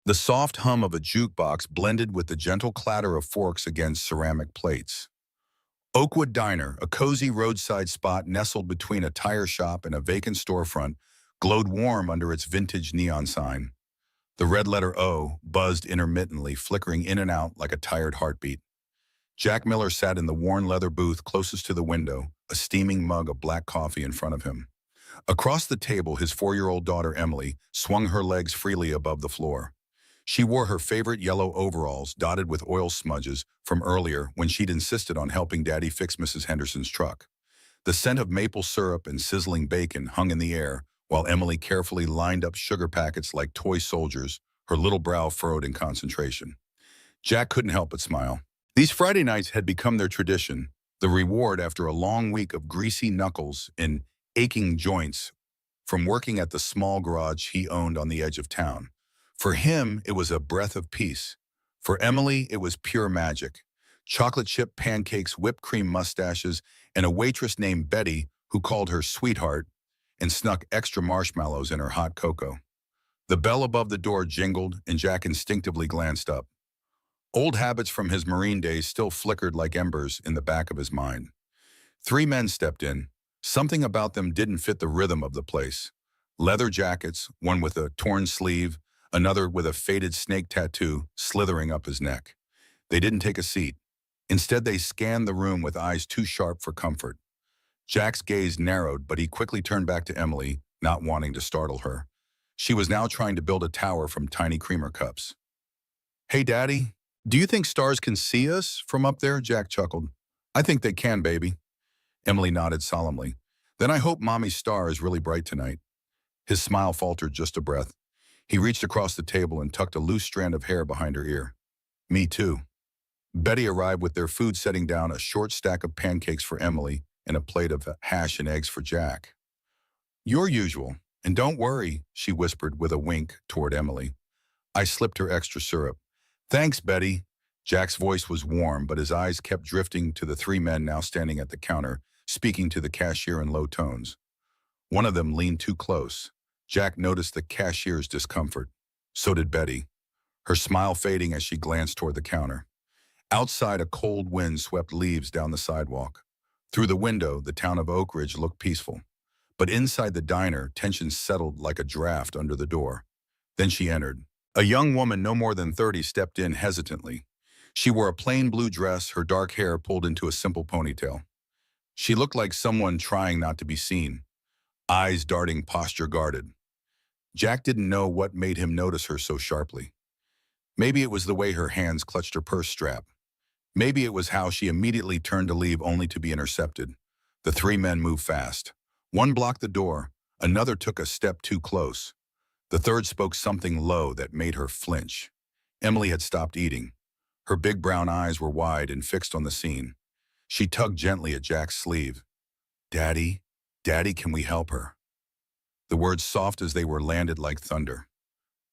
The soft hum of a jukebox blended with the gentle clatter of forks against ceramic plates. Oakwood Diner, a cozy roadside spot nestled between a tire shop and a vacant storefront, glowed warm under its vintage neon sign. The red letter O buzzed intermittently, flickering in and out like a tired heartbeat. Jack Miller sat in the worn leather booth closest to the window, a steaming mug of black coffee in front of him. Across the table, his 4-year-old daughter Emily swung her legs freely above the floor. She wore her favorite yellow overalls dotted with oil smudges from earlier when she'd insisted on helping Daddy fix Mrs. Henderson's truck. The scent of maple syrup and sizzling bacon hung in the air while Emily carefully lined up sugar packets like toy soldiers, her little brow furrowed in concentration. Jack couldn't help but smile. These Friday nights had become their tradition, the reward after a long week of greasy knuckles and aching joints from working at the small garage he owned on the edge of town. For him, it was a breath of peace. For Emily, it was pure magic. Chocolate chip pancakes, whipped cream mustaches, and a waitress named Betty who called her sweetheart and snuck extra marshmallows in her hot cocoa. The bell above the door jingled, and Jack instinctively glanced up. Old habits from his Marine days still flickered like embers in the back of his mind. 3 men stepped in. Something about them didn't fit the rhythm of the place. Leather jackets, one with a torn sleeve, another with a faded snake tattoo slithering up his neck. They didn't take a seat. Instead, they scanned the room with eyes too sharp for comfort. Jack's gaze narrowed, but he quickly turned back to Emily, not wanting to startle her. She was now trying to build a tower from tiny creamer cups. "Hey, Daddy, do you think stars can see us from up there?" Jack chuckled. "I think they can, baby." Emily nodded solemnly. "Then I hope Mommy's star is really bright tonight." His smile faltered just a breath. He reached across the table and tucked a loose strand of hair behind her ear. "Me too." Betty arrived with their food, setting down a short stack of pancakes for Emily and a plate of hash and eggs for Jack. "Your usual. And don't worry," she whispered with a wink toward Emily. "I slipped her extra syrup." "Thanks, Betty." Jack's voice was warm, but his eyes kept drifting to the 3 men now standing at the counter, speaking to the cashier in low tones. One of them leaned too close. Jack noticed the cashier's discomfort. So did Betty, her smile fading as she glanced toward the counter. Outside, a cold wind swept leaves down the sidewalk. Through the window, the town of Oak Ridge looked peaceful. But inside the diner, tension settled like a draft under the door. Then she entered. A young woman no more than 30 stepped in hesitantly. She wore a plain blue dress, her dark hair pulled into a simple ponytail. She looked like someone trying not to be seen, eyes darting, posture guarded. Jack didn't know what made him notice her so sharply. Maybe it was the way her hands clutched her purse strap. Maybe it was how she immediately turned to leave only to be intercepted. The 3 men moved fast. One blocked the door, another took a step too close. The third spoke something low that made her flinch. Emily had stopped eating. Her big brown eyes were wide and fixed on the scene. She tugged gently at Jack's sleeve. "Daddy, Daddy, can we help her?" The words, soft as they were, landed like thunder.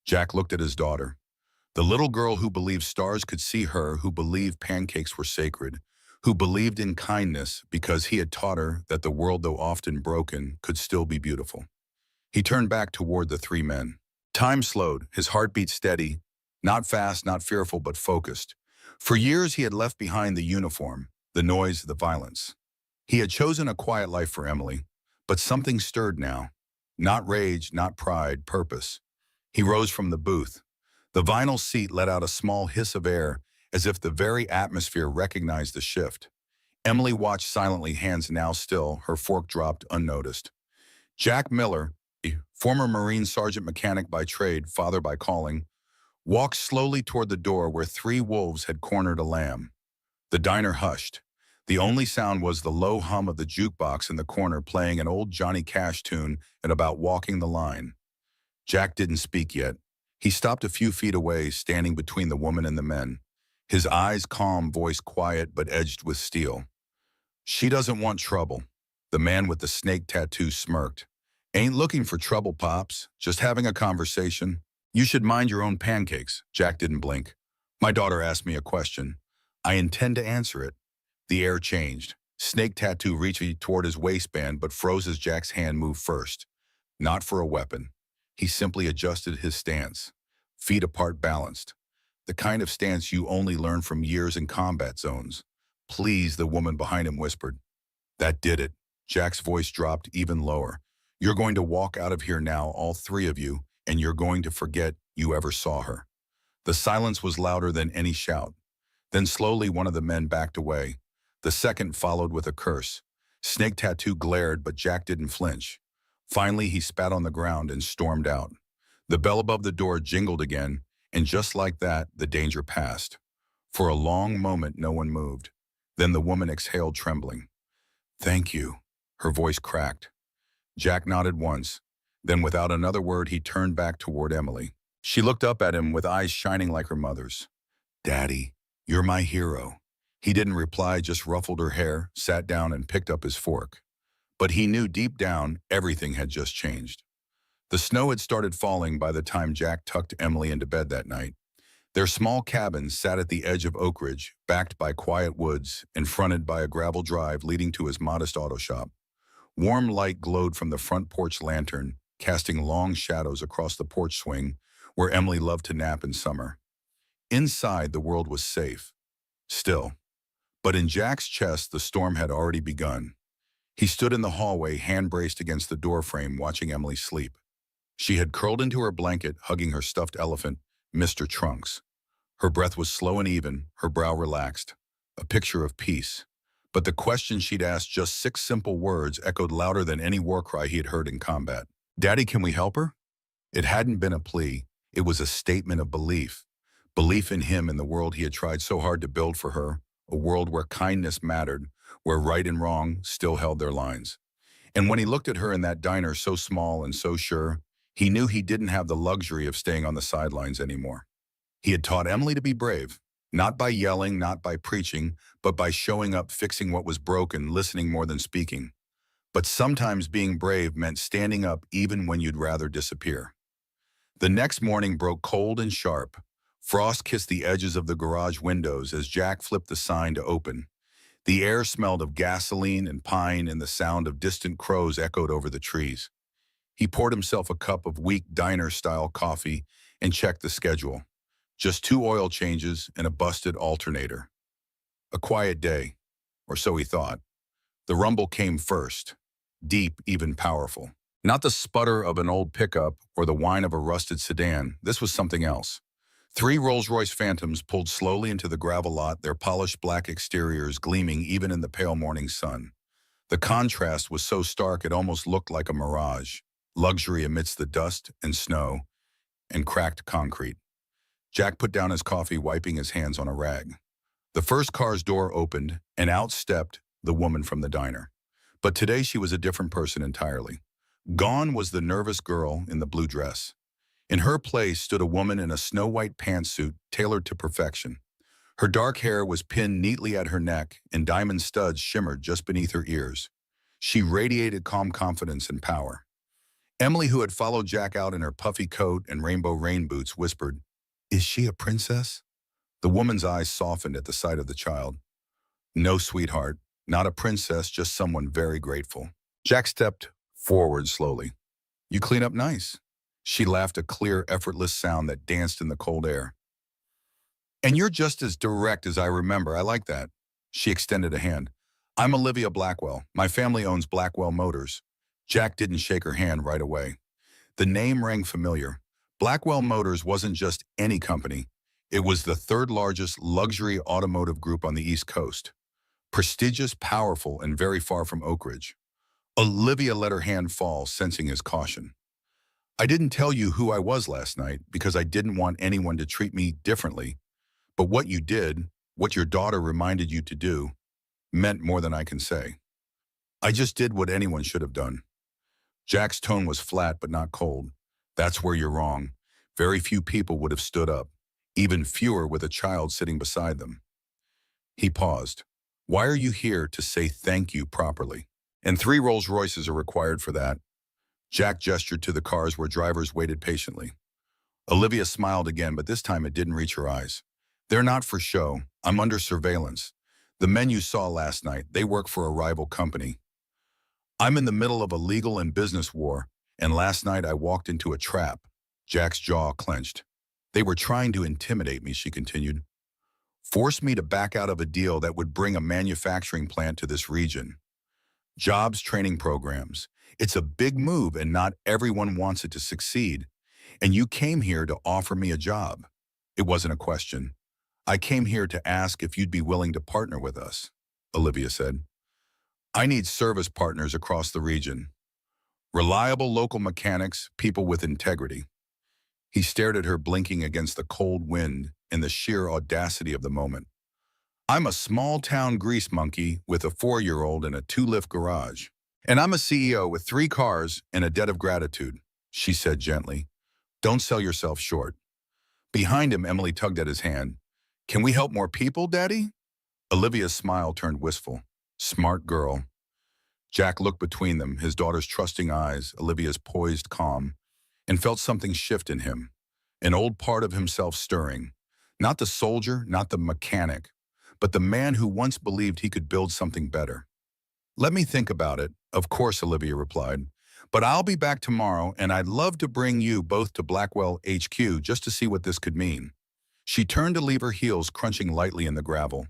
Jack looked at his daughter. The little girl who believed stars could see her, who believed pancakes were sacred, who believed in kindness because he had taught her that the world, though often broken, could still be beautiful. He turned back toward the 3 men. Time slowed, his heartbeat steady, not fast, not fearful, but focused. For years he had left behind the uniform, the noise, the violence. He had chosen a quiet life for Emily, but something stirred now. Not rage, not pride, purpose. He rose from the booth. The vinyl seat let out a small hiss of air, as if the very atmosphere recognized the shift. Emily watched silently, hands now still, her fork dropped unnoticed. Jack Miller, a former Marine sergeant mechanic by trade, father by calling, walked slowly toward the door where 3 wolves had cornered a lamb. The diner hushed. The only sound was the low hum of the jukebox in the corner playing an old Johnny Cash tune and about walking the line. Jack didn't speak yet. He stopped a few feet away, standing between the woman and the men. His eyes calm, voice quiet but edged with steel. "She doesn't want trouble." The man with the snake tattoo smirked. "Ain't looking for trouble, Pops. Just having a conversation." "You should mind your own pancakes." Jack didn't blink. "My daughter asked me a question. I intend to answer it." The air changed. Snake tattoo reached toward his waistband but froze as Jack's hand moved first. Not for a weapon. He simply adjusted his stance. feet apart balanced. The kind of stance you only learn from years in combat zones. Please, the woman behind him whispered. That did it. Jack's voice dropped even lower. You're going to walk out of here now, all three of you, and you're going to forget you ever saw her. The silence was louder than any shout. Then slowly one of the men backed away. The second followed with a curse. Snake Tattoo glared, but Jack didn't flinch. Finally, he spat on the ground and stormed out. The bell above the door jingled again, and just like that, the danger passed. For a long moment, no one moved. Then the woman exhaled, trembling. Thank you. Her voice cracked. Jack nodded once. Then without another word, he turned back toward Emily. She looked up at him with eyes shining like her mother's. Daddy, you're my hero. He didn't reply, just ruffled her hair, sat down and picked up his fork. But he knew deep down everything had just changed. The snow had started falling by the time Jack tucked Emily into bed that night. Their small cabin sat at the edge of Oak Ridge, backed by quiet woods and fronted by a gravel drive leading to his modest auto shop. Warm light glowed from the front porch lantern, casting long shadows across the porch swing where Emily loved to nap in summer. Inside, the world was safe. Still. But in Jack's chest, the storm had already begun. He stood in the hallway, hand braced against the doorframe, watching Emily sleep. She had curled into her blanket, hugging her stuffed elephant, Mr. Trunks. Her breath was slow and even, her brow relaxed, a picture of peace. But the question she'd asked, just 6 simple words, echoed louder than any war cry he had heard in combat. Daddy, can we help her? It hadn't been a plea. It was a statement of belief. Belief in him and the world he had tried so hard to build for her, a world where kindness mattered, where right and wrong still held their lines. And when he looked at her in that diner so small and so sure, he knew he didn't have the luxury of staying on the sidelines anymore. He had taught Emily to be brave, not by yelling, not by preaching, but by showing up, fixing what was broken, listening more than speaking. But sometimes being brave meant standing up even when you'd rather disappear. The next morning broke cold and sharp. Frost kissed the edges of the garage windows as Jack flipped the sign to open. The air smelled of gasoline and pine, and the sound of distant crows echoed over the trees. He poured himself a cup of weak diner-style coffee and checked the schedule. Just 2 oil changes and a busted alternator. A quiet day, or so he thought. The rumble came first, deep, even powerful. Not the sputter of an old pickup or the whine of a rusted sedan. This was something else. 3 Rolls-Royce Phantoms pulled slowly into the gravel lot, their polished black exteriors gleaming even in the pale morning sun. The contrast was so stark it almost looked like a mirage, luxury amidst the dust and snow and cracked concrete. Jack put down his coffee, wiping his hands on a rag. The first car's door opened, and out stepped the woman from the diner. But today she was a different person entirely. Gone was the nervous girl in the blue dress. In her place stood a woman in a snow-white pantsuit tailored to perfection. Her dark hair was pinned neatly at her neck, and diamond studs shimmered just beneath her ears. She radiated calm confidence and power. Emily, who had followed Jack out in her puffy coat and rainbow rain boots, whispered, "Is she a princess?" The woman's eyes softened at the sight of the child. "No, sweetheart, not a princess, just someone very grateful." Jack stepped forward slowly. "You clean up nice." She laughed, a clear, effortless sound that danced in the cold air. "And you're just as direct as I remember. I like that." She extended a hand. "I'm Olivia Blackwell. My family owns Blackwell Motors." Jack didn't shake her hand right away. The name rang familiar. Blackwell Motors wasn't just any company. It was the 3rd largest luxury automotive group on the East Coast. Prestigious, powerful, and very far from Oak Ridge. Olivia let her hand fall, sensing his caution. "I didn't tell you who I was last night because I didn't want anyone to treat me differently. But what you did, what your daughter reminded you to do, meant more than I can say. I just did what anyone should have done." Jack's tone was flat but not cold. "That's where you're wrong. Very few people would have stood up, even fewer with a child sitting beside them." He paused. "Why are you here to say thank you properly? And 3 Rolls Royces are required for that." Jack gestured to the cars where drivers waited patiently. Olivia smiled again, but this time it didn't reach her eyes. "They're not for show. I'm under surveillance. The men you saw last night, they work for a rival company. I'm in the middle of a legal and business war, and last night I walked into a trap." Jack's jaw clenched. They were trying to intimidate me, she continued. Force me to back out of a deal that would bring a manufacturing plant to this region. Jobs training programs. It's a big move and not everyone wants it to succeed. And you came here to offer me a job. It wasn't a question. I came here to ask if you'd be willing to partner with us, Olivia said. I need service partners across the region. Reliable local mechanics, people with integrity. He stared at her, blinking against the cold wind and the sheer audacity of the moment. I'm a small-town grease monkey with a 4-year-old in a 2-lift garage. And I'm a CEO with 3 cars and a debt of gratitude, she said gently. Don't sell yourself short. Behind him, Emily tugged at his hand. Can we help more people, Daddy? Olivia's smile turned wistful. Smart girl. Jack looked between them, his daughter's trusting eyes, Olivia's poised calm, and felt something shift in him, an old part of himself stirring. Not the soldier, not the mechanic, but the man who once believed he could build something better. Let me think about it, of course, Olivia replied. But I'll be back tomorrow, and I'd love to bring you both to Blackwell HQ just to see what this could mean. She turned to leave, her heels crunching lightly in the gravel.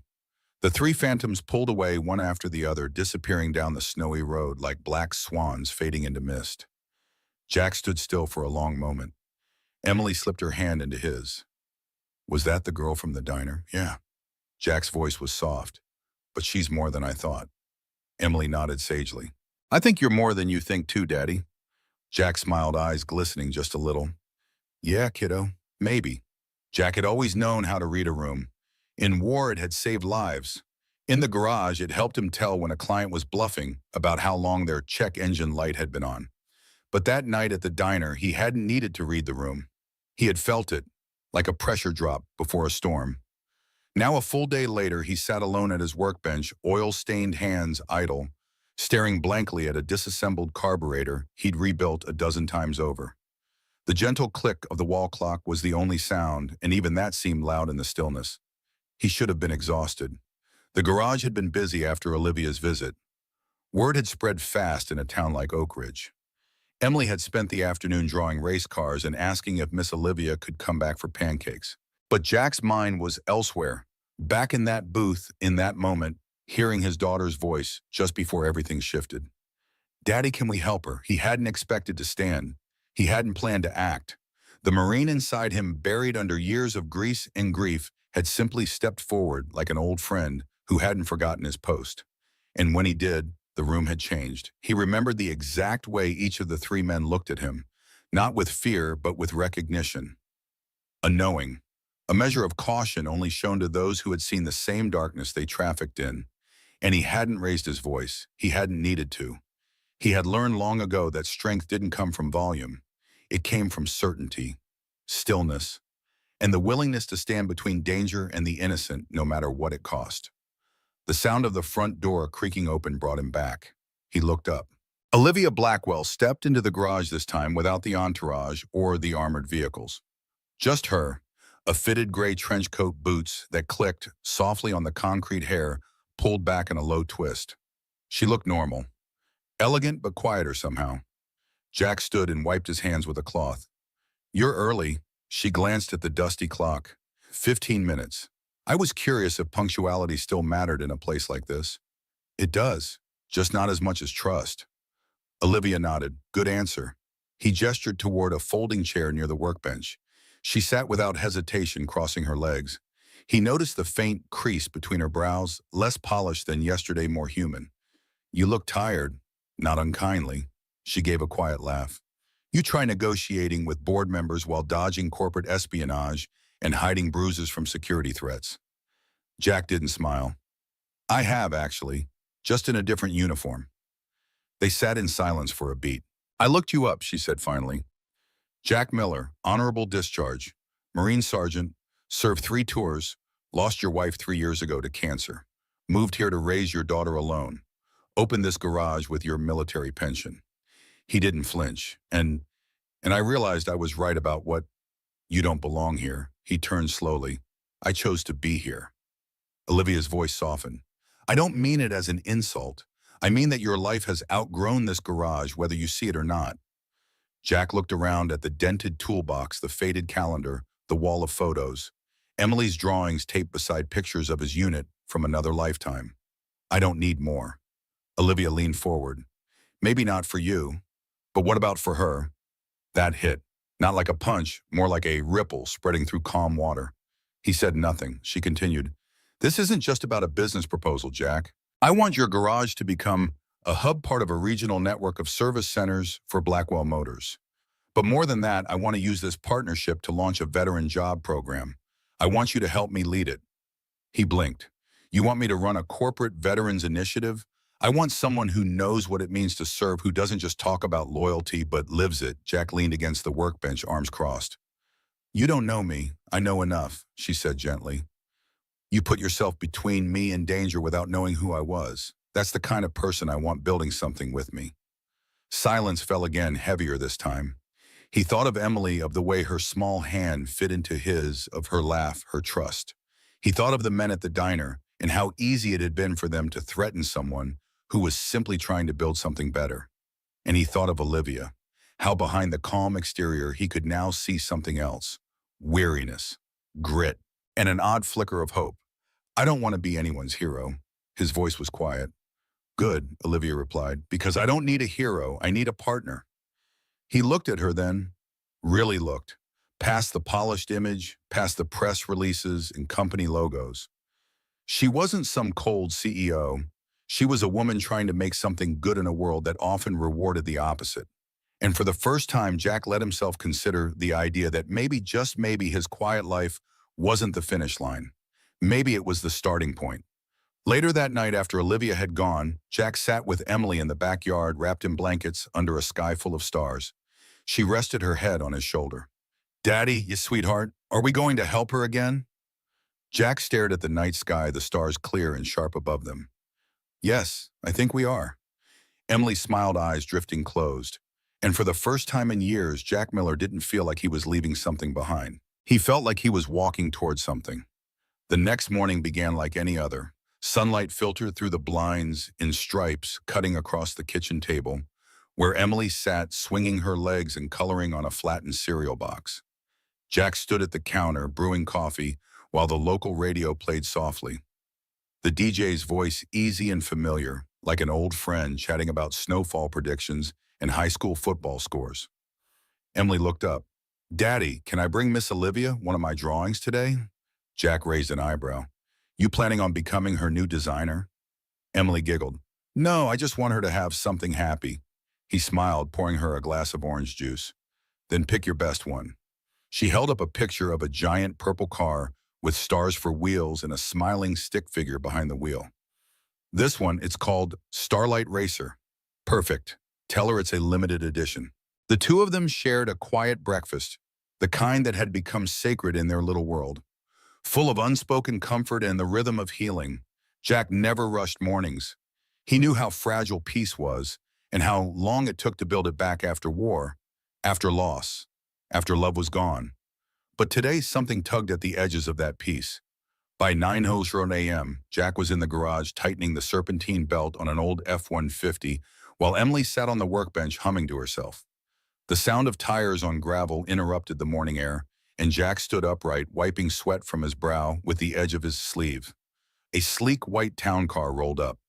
The 3 phantoms pulled away one after the other, disappearing down the snowy road like black swans fading into mist. Jack stood still for a long moment. Emily slipped her hand into his. Was that the girl from the diner? Yeah. Jack's voice was soft. But she's more than I thought. Emily nodded sagely. I think you're more than you think too, Daddy. Jack smiled, eyes glistening just a little. Yeah, kiddo, maybe. Jack had always known how to read a room. In war, it had saved lives. In the garage, it helped him tell when a client was bluffing about how long their check engine light had been on. But that night at the diner, he hadn't needed to read the room. He had felt it, like a pressure drop before a storm. Now, a full day later, he sat alone at his workbench, oil-stained hands idle, staring blankly at a disassembled carburetor he'd rebuilt a dozen times over. The gentle click of the wall clock was the only sound, and even that seemed loud in the stillness. He should have been exhausted. The garage had been busy after Olivia's visit. Word had spread fast in a town like Oak Ridge. Emily had spent the afternoon drawing race cars and asking if Miss Olivia could come back for pancakes. But Jack's mind was elsewhere, back in that booth, in that moment, hearing his daughter's voice just before everything shifted. Daddy, can we help her? He hadn't expected to stand. He hadn't planned to act. The Marine inside him, buried under years of grease and grief, had simply stepped forward like an old friend who hadn't forgotten his post. And when he did, the room had changed. He remembered the exact way each of the 3 men looked at him, not with fear, but with recognition. A knowing, a measure of caution only shown to those who had seen the same darkness they trafficked in. And he hadn't raised his voice. He hadn't needed to. He had learned long ago that strength didn't come from volume. It came from certainty, stillness, and the willingness to stand between danger and the innocent no matter what it cost. The sound of the front door creaking open brought him back. He looked up. Olivia Blackwell stepped into the garage this time without the entourage or the armored vehicles. Just her, a fitted gray trench coat, boots that clicked softly on the concrete hair pulled back in a low twist. She looked normal, elegant but quieter somehow. Jack stood and wiped his hands with a cloth. You're early. She glanced at the dusty clock. 15 minutes. I was curious if punctuality still mattered in a place like this. It does, just not as much as trust. Olivia nodded. Good answer. He gestured toward a folding chair near the workbench. She sat without hesitation, crossing her legs. He noticed the faint crease between her brows, less polished than yesterday, more human. You look tired, not unkindly. She gave a quiet laugh. You try negotiating with board members while dodging corporate espionage and hiding bruises from security threats. Jack didn't smile. I have, actually, just in a different uniform. They sat in silence for a beat. I looked you up, she said finally. Jack Miller, honorable discharge, Marine Sergeant, served 3 tours, lost your wife 3 years ago to cancer, moved here to raise your daughter alone, opened this garage with your military pension. He didn't flinch, and I realized I was right about what you don't belong here. He turned slowly. I chose to be here. Olivia's voice softened. I don't mean it as an insult. I mean that your life has outgrown this garage, whether you see it or not. Jack looked around at the dented toolbox, the faded calendar, the wall of photos. Emily's drawings taped beside pictures of his unit from another lifetime. I don't need more. Olivia leaned forward. Maybe not for you, but what about for her? That hit. Not like a punch, more like a ripple spreading through calm water. He said nothing. She continued, "This isn't just about a business proposal, Jack. I want your garage to become a hub part of a regional network of service centers for Blackwell Motors. But more than that, I want to use this partnership to launch a veteran job program. I want you to help me lead it." He blinked. "You want me to run a corporate veterans initiative? I want someone who knows what it means to serve, who doesn't just talk about loyalty, but lives it." Jack leaned against the workbench, arms crossed. "You don't know me. I know enough," she said gently. "You put yourself between me and danger without knowing who I was. That's the kind of person I want building something with me." Silence fell again, heavier this time. He thought of Emily, of the way her small hand fit into his, of her laugh, her trust. He thought of the men at the diner and how easy it had been for them to threaten someone who was simply trying to build something better. And he thought of Olivia, how behind the calm exterior he could now see something else: weariness, grit, and an odd flicker of hope. "I don't want to be anyone's hero." His voice was quiet. "Good," Olivia replied, "because I don't need a hero, I need a partner." He looked at her then, really looked, past the polished image, past the press releases and company logos. She wasn't some cold CEO. She was a woman trying to make something good in a world that often rewarded the opposite. And for the first time, Jack let himself consider the idea that maybe, just maybe, his quiet life wasn't the finish line. Maybe it was the starting point. Later that night, after Olivia had gone, Jack sat with Emily in the backyard, wrapped in blankets under a sky full of stars. She rested her head on his shoulder. "Daddy, you sweetheart, are we going to help her again?" Jack stared at the night sky, the stars clear and sharp above them. "Yes, I think we are." Emily smiled, eyes drifting closed. And for the first time in years, Jack Miller didn't feel like he was leaving something behind. He felt like he was walking towards something. The next morning began like any other. Sunlight filtered through the blinds in stripes, cutting across the kitchen table, where Emily sat swinging her legs and coloring on a flattened cereal box. Jack stood at the counter, brewing coffee, while the local radio played softly. The DJ's voice easy and familiar, like an old friend chatting about snowfall predictions and high school football scores. Emily looked up. "Daddy, can I bring Miss Olivia one of my drawings today?" Jack raised an eyebrow. "You planning on becoming her new designer?" Emily giggled. "No, I just want her to have something happy." He smiled, pouring her a glass of orange juice. "Then pick your best one." She held up a picture of a giant purple car with stars for wheels and a smiling stick figure behind the wheel. "This one, it's called Starlight Racer." "Perfect. Tell her it's a limited edition." The two of them shared a quiet breakfast, the kind that had become sacred in their little world. Full of unspoken comfort and the rhythm of healing, Jack never rushed mornings. He knew how fragile peace was and how long it took to build it back after war, after loss, after love was gone. But today something tugged at the edges of that peace. By 9:00 a.m., Jack was in the garage tightening the serpentine belt on an old F-150 while Emily sat on the workbench humming to herself. The sound of tires on gravel interrupted the morning air, and Jack stood upright, wiping sweat from his brow with the edge of his sleeve. A sleek white town car rolled up,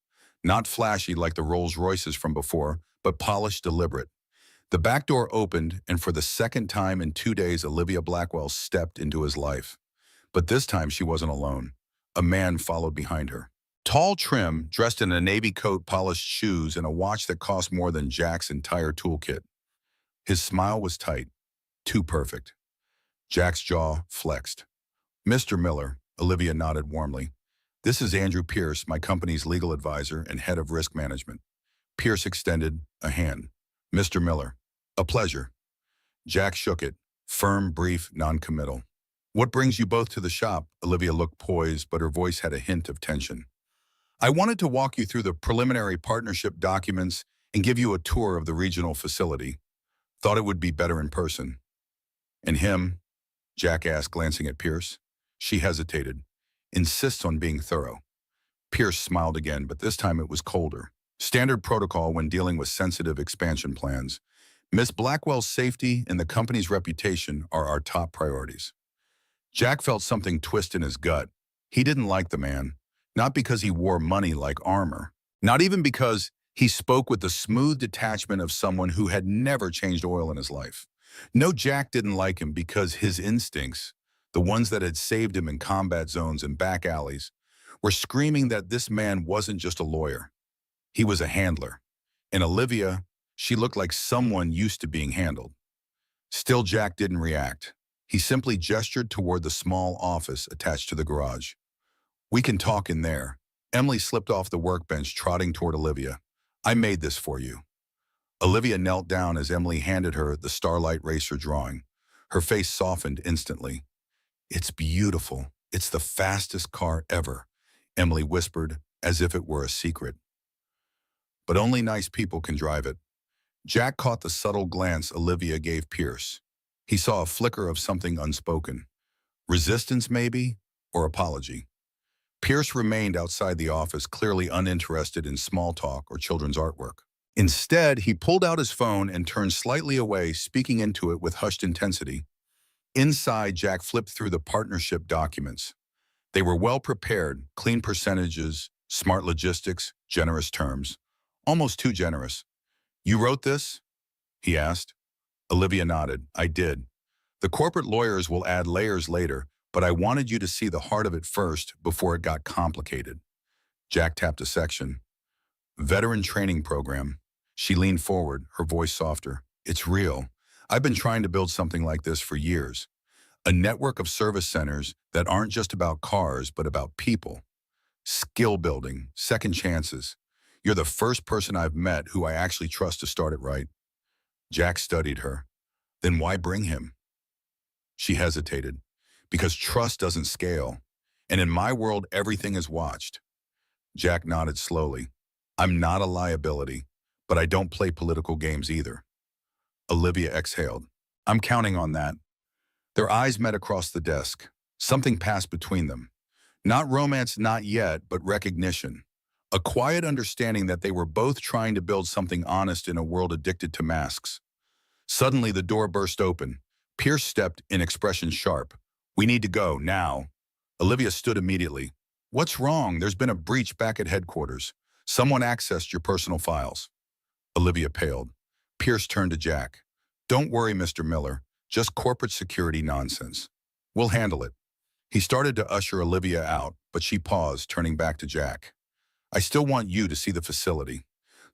not flashy like the Rolls-Royces from before, but polished, deliberate. The back door opened, and for the second time in 2 days, Olivia Blackwell stepped into his life. But this time she wasn't alone. A man followed behind her. Tall, trim, dressed in a navy coat, polished shoes, and a watch that cost more than Jack's entire toolkit. His smile was tight, too perfect. Jack's jaw flexed. "Mr. Miller," Olivia nodded warmly. "This is Andrew Pierce, my company's legal advisor and head of risk management." Pierce extended a hand. "Mr. Miller, a pleasure." Jack shook it, firm, brief, non-committal. "What brings you both to the shop?" Olivia looked poised, but her voice had a hint of tension. "I wanted to walk you through the preliminary partnership documents and give you a tour of the regional facility. Thought it would be better in person." "And him?" Jack asked, glancing at Pierce. She hesitated. "Insists on being thorough." Pierce smiled again, but this time it was colder. "Standard protocol when dealing with sensitive expansion plans. Miss Blackwell's safety and the company's reputation are our top priorities." Jack felt something twist in his gut. He didn't like the man, not because he wore money like armor, not even because he spoke with the smooth detachment of someone who had never changed oil in his life. No, Jack didn't like him because his instincts, the ones that had saved him in combat zones and back alleys, were screaming that this man wasn't just a lawyer. He was a handler. And Olivia, she looked like someone used to being handled. Still, Jack didn't react. He simply gestured toward the small office attached to the garage. "We can talk in there." Emily slipped off the workbench, trotting toward Olivia. "I made this for you." Olivia knelt down as Emily handed her the Starlight Racer drawing. Her face softened instantly. "It's beautiful. It's the fastest car ever," Emily whispered, as if it were a secret. "But only nice people can drive it." Jack caught the subtle glance Olivia gave Pierce. He saw a flicker of something unspoken. Resistance, maybe, or apology. Pierce remained outside the office, clearly uninterested in small talk or children's artwork. Instead, he pulled out his phone and turned slightly away, speaking into it with hushed intensity. Inside, Jack flipped through the partnership documents. They were well prepared, clean percentages, smart logistics, generous terms. Almost too generous. "You wrote this?" he asked. Olivia nodded. "I did. The corporate lawyers will add layers later, but I wanted you to see the heart of it first before it got complicated." Jack tapped a section. "Veteran training program." She leaned forward, her voice softer. "It's real. I've been trying to build something like this for years. A network of service centers that aren't just about cars, but about people. Skill building, second chances. You're the first person I've met who I actually trust to start it right." Jack studied her. "Then why bring him?" She hesitated. "Because trust doesn't scale. And in my world, everything is watched." Jack nodded slowly. "I'm not a liability, but I don't play political games either." Olivia exhaled. "I'm counting on that." Their eyes met across the desk. Something passed between them. Not romance, not yet, but recognition. A quiet understanding that they were both trying to build something honest in a world addicted to masks. Suddenly, the door burst open. Pierce stepped in, expression sharp. "We need to go, now." Olivia stood immediately. "What's wrong? There's been a breach back at headquarters. Someone accessed your personal files." Olivia paled. Pierce turned to Jack. "Don't worry, Mr. Miller. Just corporate security nonsense. We'll handle it." He started to usher Olivia out, but she paused, turning back to Jack. "I still want you to see the facility."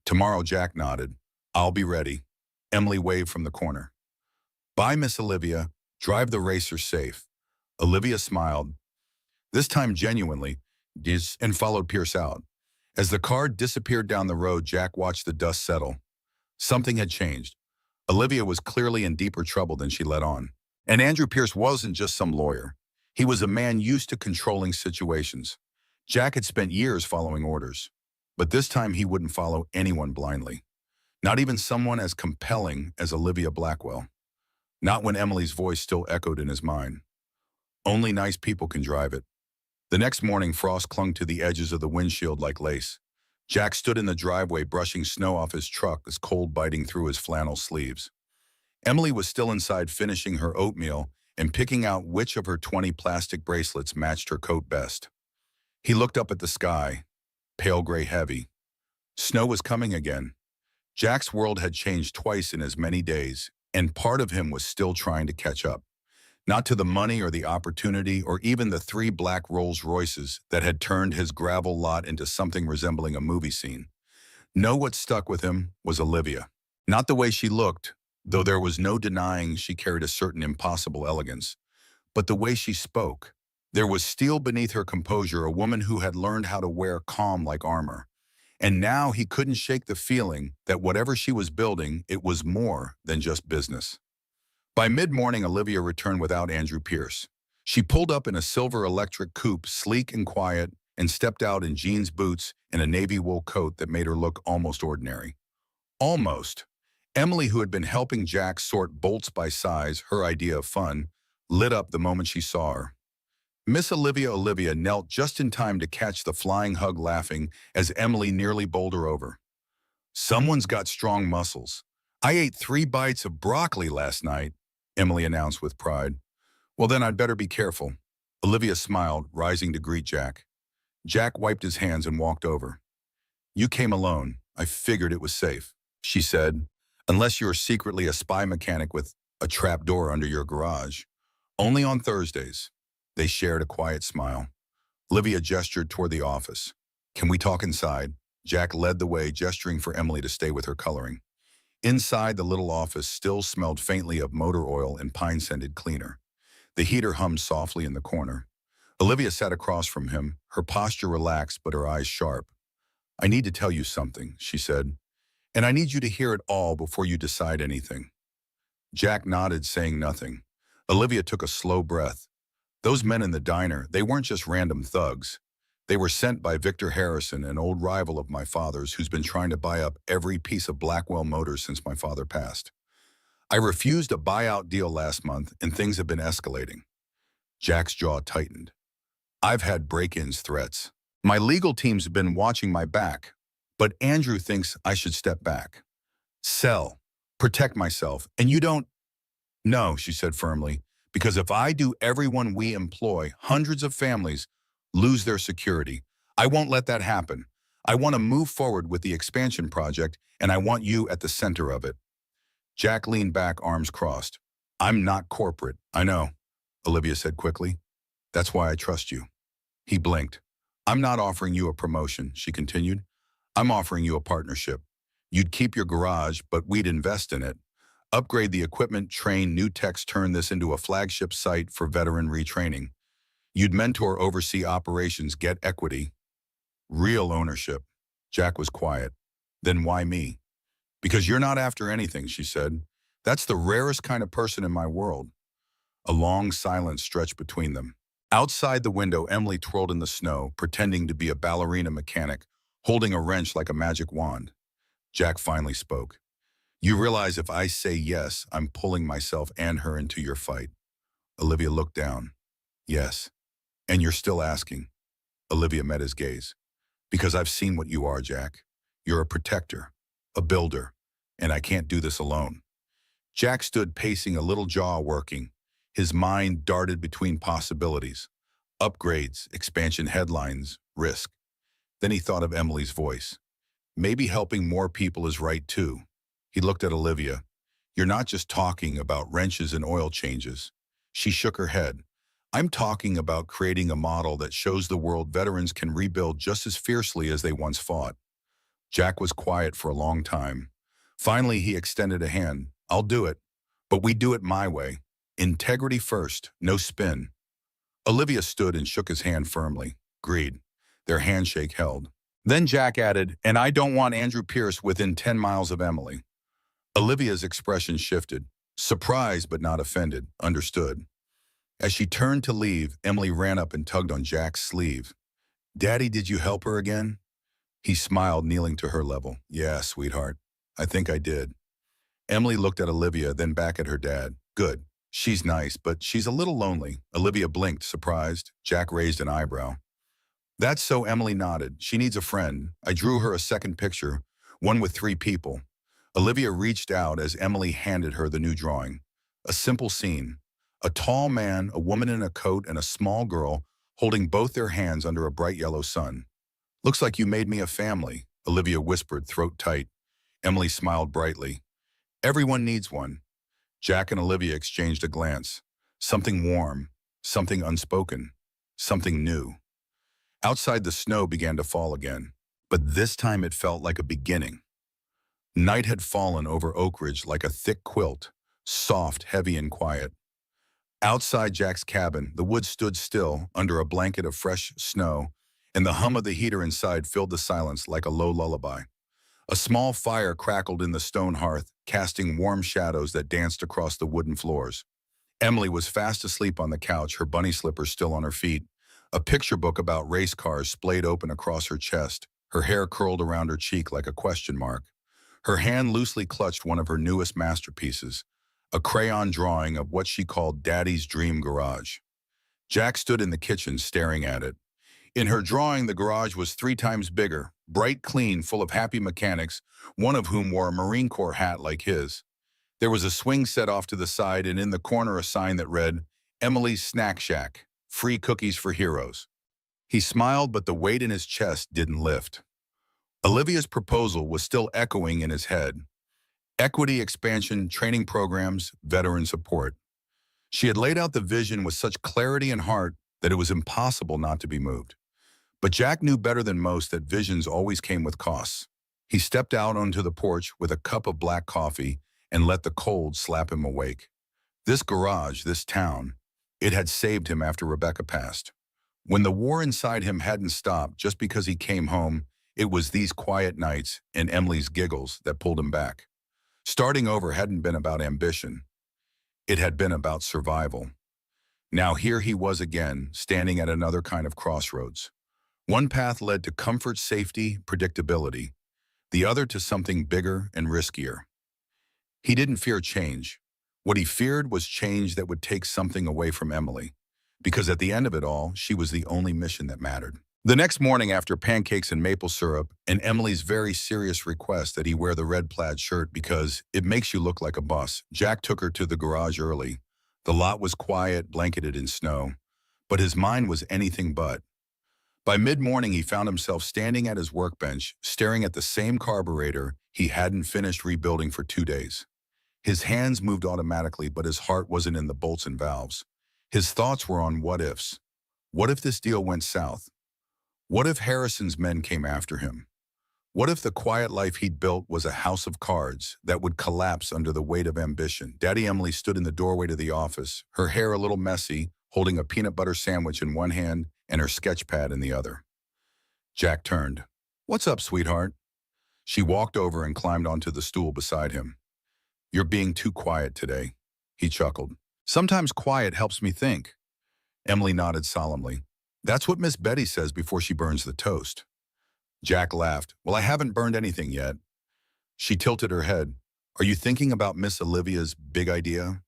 "Tomorrow," Jack nodded. "I'll be ready." Emily waved from the corner. "Bye, Miss Olivia. Drive the racer safe." Olivia smiled, this time genuinely, and followed Pierce out. As the car disappeared down the road, Jack watched the dust settle. Something had changed. Olivia was clearly in deeper trouble than she let on. And Andrew Pierce wasn't just some lawyer. He was a man used to controlling situations. Jack had spent years following orders. But this time he wouldn't follow anyone blindly. Not even someone as compelling as Olivia Blackwell. Not when Emily's voice still echoed in his mind. Only nice people can drive it. The next morning, frost clung to the edges of the windshield like lace. Jack stood in the driveway brushing snow off his truck, as cold biting through his flannel sleeves. Emily was still inside finishing her oatmeal and picking out which of her 20 plastic bracelets matched her coat best. He looked up at the sky, pale gray heavy. Snow was coming again. Jack's world had changed twice in as many days, and part of him was still trying to catch up. Not to the money or the opportunity or even the 3 black Rolls Royces that had turned his gravel lot into something resembling a movie scene. No, what stuck with him was Olivia. Not the way she looked, though there was no denying she carried a certain impossible elegance, but the way she spoke. There was steel beneath her composure, a woman who had learned how to wear calm like armor. And now he couldn't shake the feeling that whatever she was building, it was more than just business. By mid-morning, Olivia returned without Andrew Pierce. She pulled up in a silver electric coupe, sleek and quiet, and stepped out in jeans boots and a navy wool coat that made her look almost ordinary. Almost. Emily, who had been helping Jack sort bolts by size, her idea of fun, lit up the moment she saw her. Miss Olivia knelt just in time to catch the flying hug, laughing as Emily nearly bowled her over. "Someone's got strong muscles. I ate 3 bites of broccoli last night," Emily announced with pride. Well, then I'd better be careful. Olivia smiled, rising to greet Jack. Jack wiped his hands and walked over. You came alone. I figured it was safe, she said, unless you're secretly a spy mechanic with a trap door under your garage. Only on Thursdays. They shared a quiet smile. Olivia gestured toward the office. Can we talk inside? Jack led the way, gesturing for Emily to stay with her coloring. Inside, the little office still smelled faintly of motor oil and pine-scented cleaner. The heater hummed softly in the corner. Olivia sat across from him, her posture relaxed but her eyes sharp. I need to tell you something, she said, and I need you to hear it all before you decide anything. Jack nodded, saying nothing. Olivia took a slow breath. Those men in the diner, they weren't just random thugs. They were sent by Victor Harrison, an old rival of my father's who's been trying to buy up every piece of Blackwell Motors since my father passed. I refused a buyout deal last month, and things have been escalating. Jack's jaw tightened. I've had break-ins threats. My legal team's been watching my back, but Andrew thinks I should step back. Sell. Protect myself. And you don't... No, she said firmly, because if I do, everyone we employ, hundreds of families, lose their security. I won't let that happen. I want to move forward with the expansion project, and I want you at the center of it. Jack leaned back, arms crossed. I'm not corporate, I know, Olivia said quickly. That's why I trust you. He blinked. I'm not offering you a promotion, she continued. I'm offering you a partnership. You'd keep your garage, but we'd invest in it. Upgrade the equipment, train new techs, turn this into a flagship site for veteran retraining. You'd mentor, oversee operations, get equity. Real ownership. Jack was quiet. Then why me? Because you're not after anything, she said. That's the rarest kind of person in my world. A long silence stretched between them. Outside the window, Emily twirled in the snow, pretending to be a ballerina mechanic, holding a wrench like a magic wand. Jack finally spoke. You realize if I say yes, I'm pulling myself and her into your fight. Olivia looked down. Yes. And you're still asking. Olivia met his gaze. Because I've seen what you are, Jack. You're a protector, a builder, and I can't do this alone. Jack stood pacing, a little jaw working. His mind darted between possibilities. Upgrades, expansion headlines, risk. Then he thought of Emily's voice. Maybe helping more people is right too. He looked at Olivia. You're not just talking about wrenches and oil changes. She shook her head. I'm talking about creating a model that shows the world veterans can rebuild just as fiercely as they once fought. Jack was quiet for a long time. Finally, he extended a hand. I'll do it, but we do it my way. Integrity first, no spin. Olivia stood and shook his hand firmly. Agreed. Their handshake held. Then Jack added, and I don't want Andrew Pierce within 10 miles of Emily. Olivia's expression shifted. Surprised but not offended. Understood. As she turned to leave, Emily ran up and tugged on Jack's sleeve. Daddy, did you help her again? He smiled, kneeling to her level. Yeah, sweetheart. I think I did. Emily looked at Olivia, then back at her dad. Good. She's nice, but she's a little lonely. Olivia blinked, surprised. Jack raised an eyebrow. That's so. Emily nodded. She needs a friend. I drew her a second picture, one with 3 people. Olivia reached out as Emily handed her the new drawing. A simple scene. A tall man, a woman in a coat, and a small girl holding both their hands under a bright yellow sun. Looks like you made me a family, Olivia whispered, throat tight. Emily smiled brightly. Everyone needs one. Jack and Olivia exchanged a glance. Something warm, something unspoken, something new. Outside, the snow began to fall again, but this time it felt like a beginning. Night had fallen over Oak Ridge like a thick quilt, soft, heavy, and quiet. Outside Jack's cabin, the woods stood still under a blanket of fresh snow, and the hum of the heater inside filled the silence like a low lullaby. A small fire crackled in the stone hearth, casting warm shadows that danced across the wooden floors. Emily was fast asleep on the couch, her bunny slippers still on her feet. A picture book about race cars splayed open across her chest, her hair curled around her cheek like a question mark. Her hand loosely clutched one of her newest masterpieces, a crayon drawing of what she called Daddy's dream garage. Jack stood in the kitchen staring at it. In her drawing, the garage was 3 times bigger, bright, clean, full of happy mechanics, one of whom wore a Marine Corps hat like his. There was a swing set off to the side, and in the corner a sign that read, Emily's Snack Shack, free cookies for heroes. He smiled, but the weight in his chest didn't lift. Olivia's proposal was still echoing in his head. Equity expansion, training programs, veteran support. She had laid out the vision with such clarity and heart that it was impossible not to be moved. But Jack knew better than most that visions always came with costs. He stepped out onto the porch with a cup of black coffee and let the cold slap him awake. This garage, this town, it had saved him after Rebecca passed. When the war inside him hadn't stopped just because he came home, it was these quiet nights and Emily's giggles that pulled him back. Starting over hadn't been about ambition. It had been about survival. Now here he was again, standing at another kind of crossroads. One path led to comfort, safety, predictability. The other to something bigger and riskier. He didn't fear change. What he feared was change that would take something away from Emily. Because at the end of it all, she was the only mission that mattered. The next morning, after pancakes and maple syrup, and Emily's very serious request that he wear the red plaid shirt because it makes you look like a boss, Jack took her to the garage early. The lot was quiet, blanketed in snow, but his mind was anything but. By mid-morning, he found himself standing at his workbench, staring at the same carburetor he hadn't finished rebuilding for 2 days. His hands moved automatically, but his heart wasn't in the bolts and valves. His thoughts were on what-ifs. What if this deal went south? What if Harrison's men came after him? What if the quiet life he'd built was a house of cards that would collapse under the weight of ambition? Daddy Emily stood in the doorway to the office, her hair a little messy, holding a peanut butter sandwich in one hand and her sketch pad in the other. Jack turned. "What's up, sweetheart?" She walked over and climbed onto the stool beside him. "You're being too quiet today," he chuckled. "Sometimes quiet helps me think." Emily nodded solemnly. "That's what Miss Betty says before she burns the toast." Jack laughed. "Well, I haven't burned anything yet." She tilted her head. "Are you thinking about Miss Olivia's big idea?"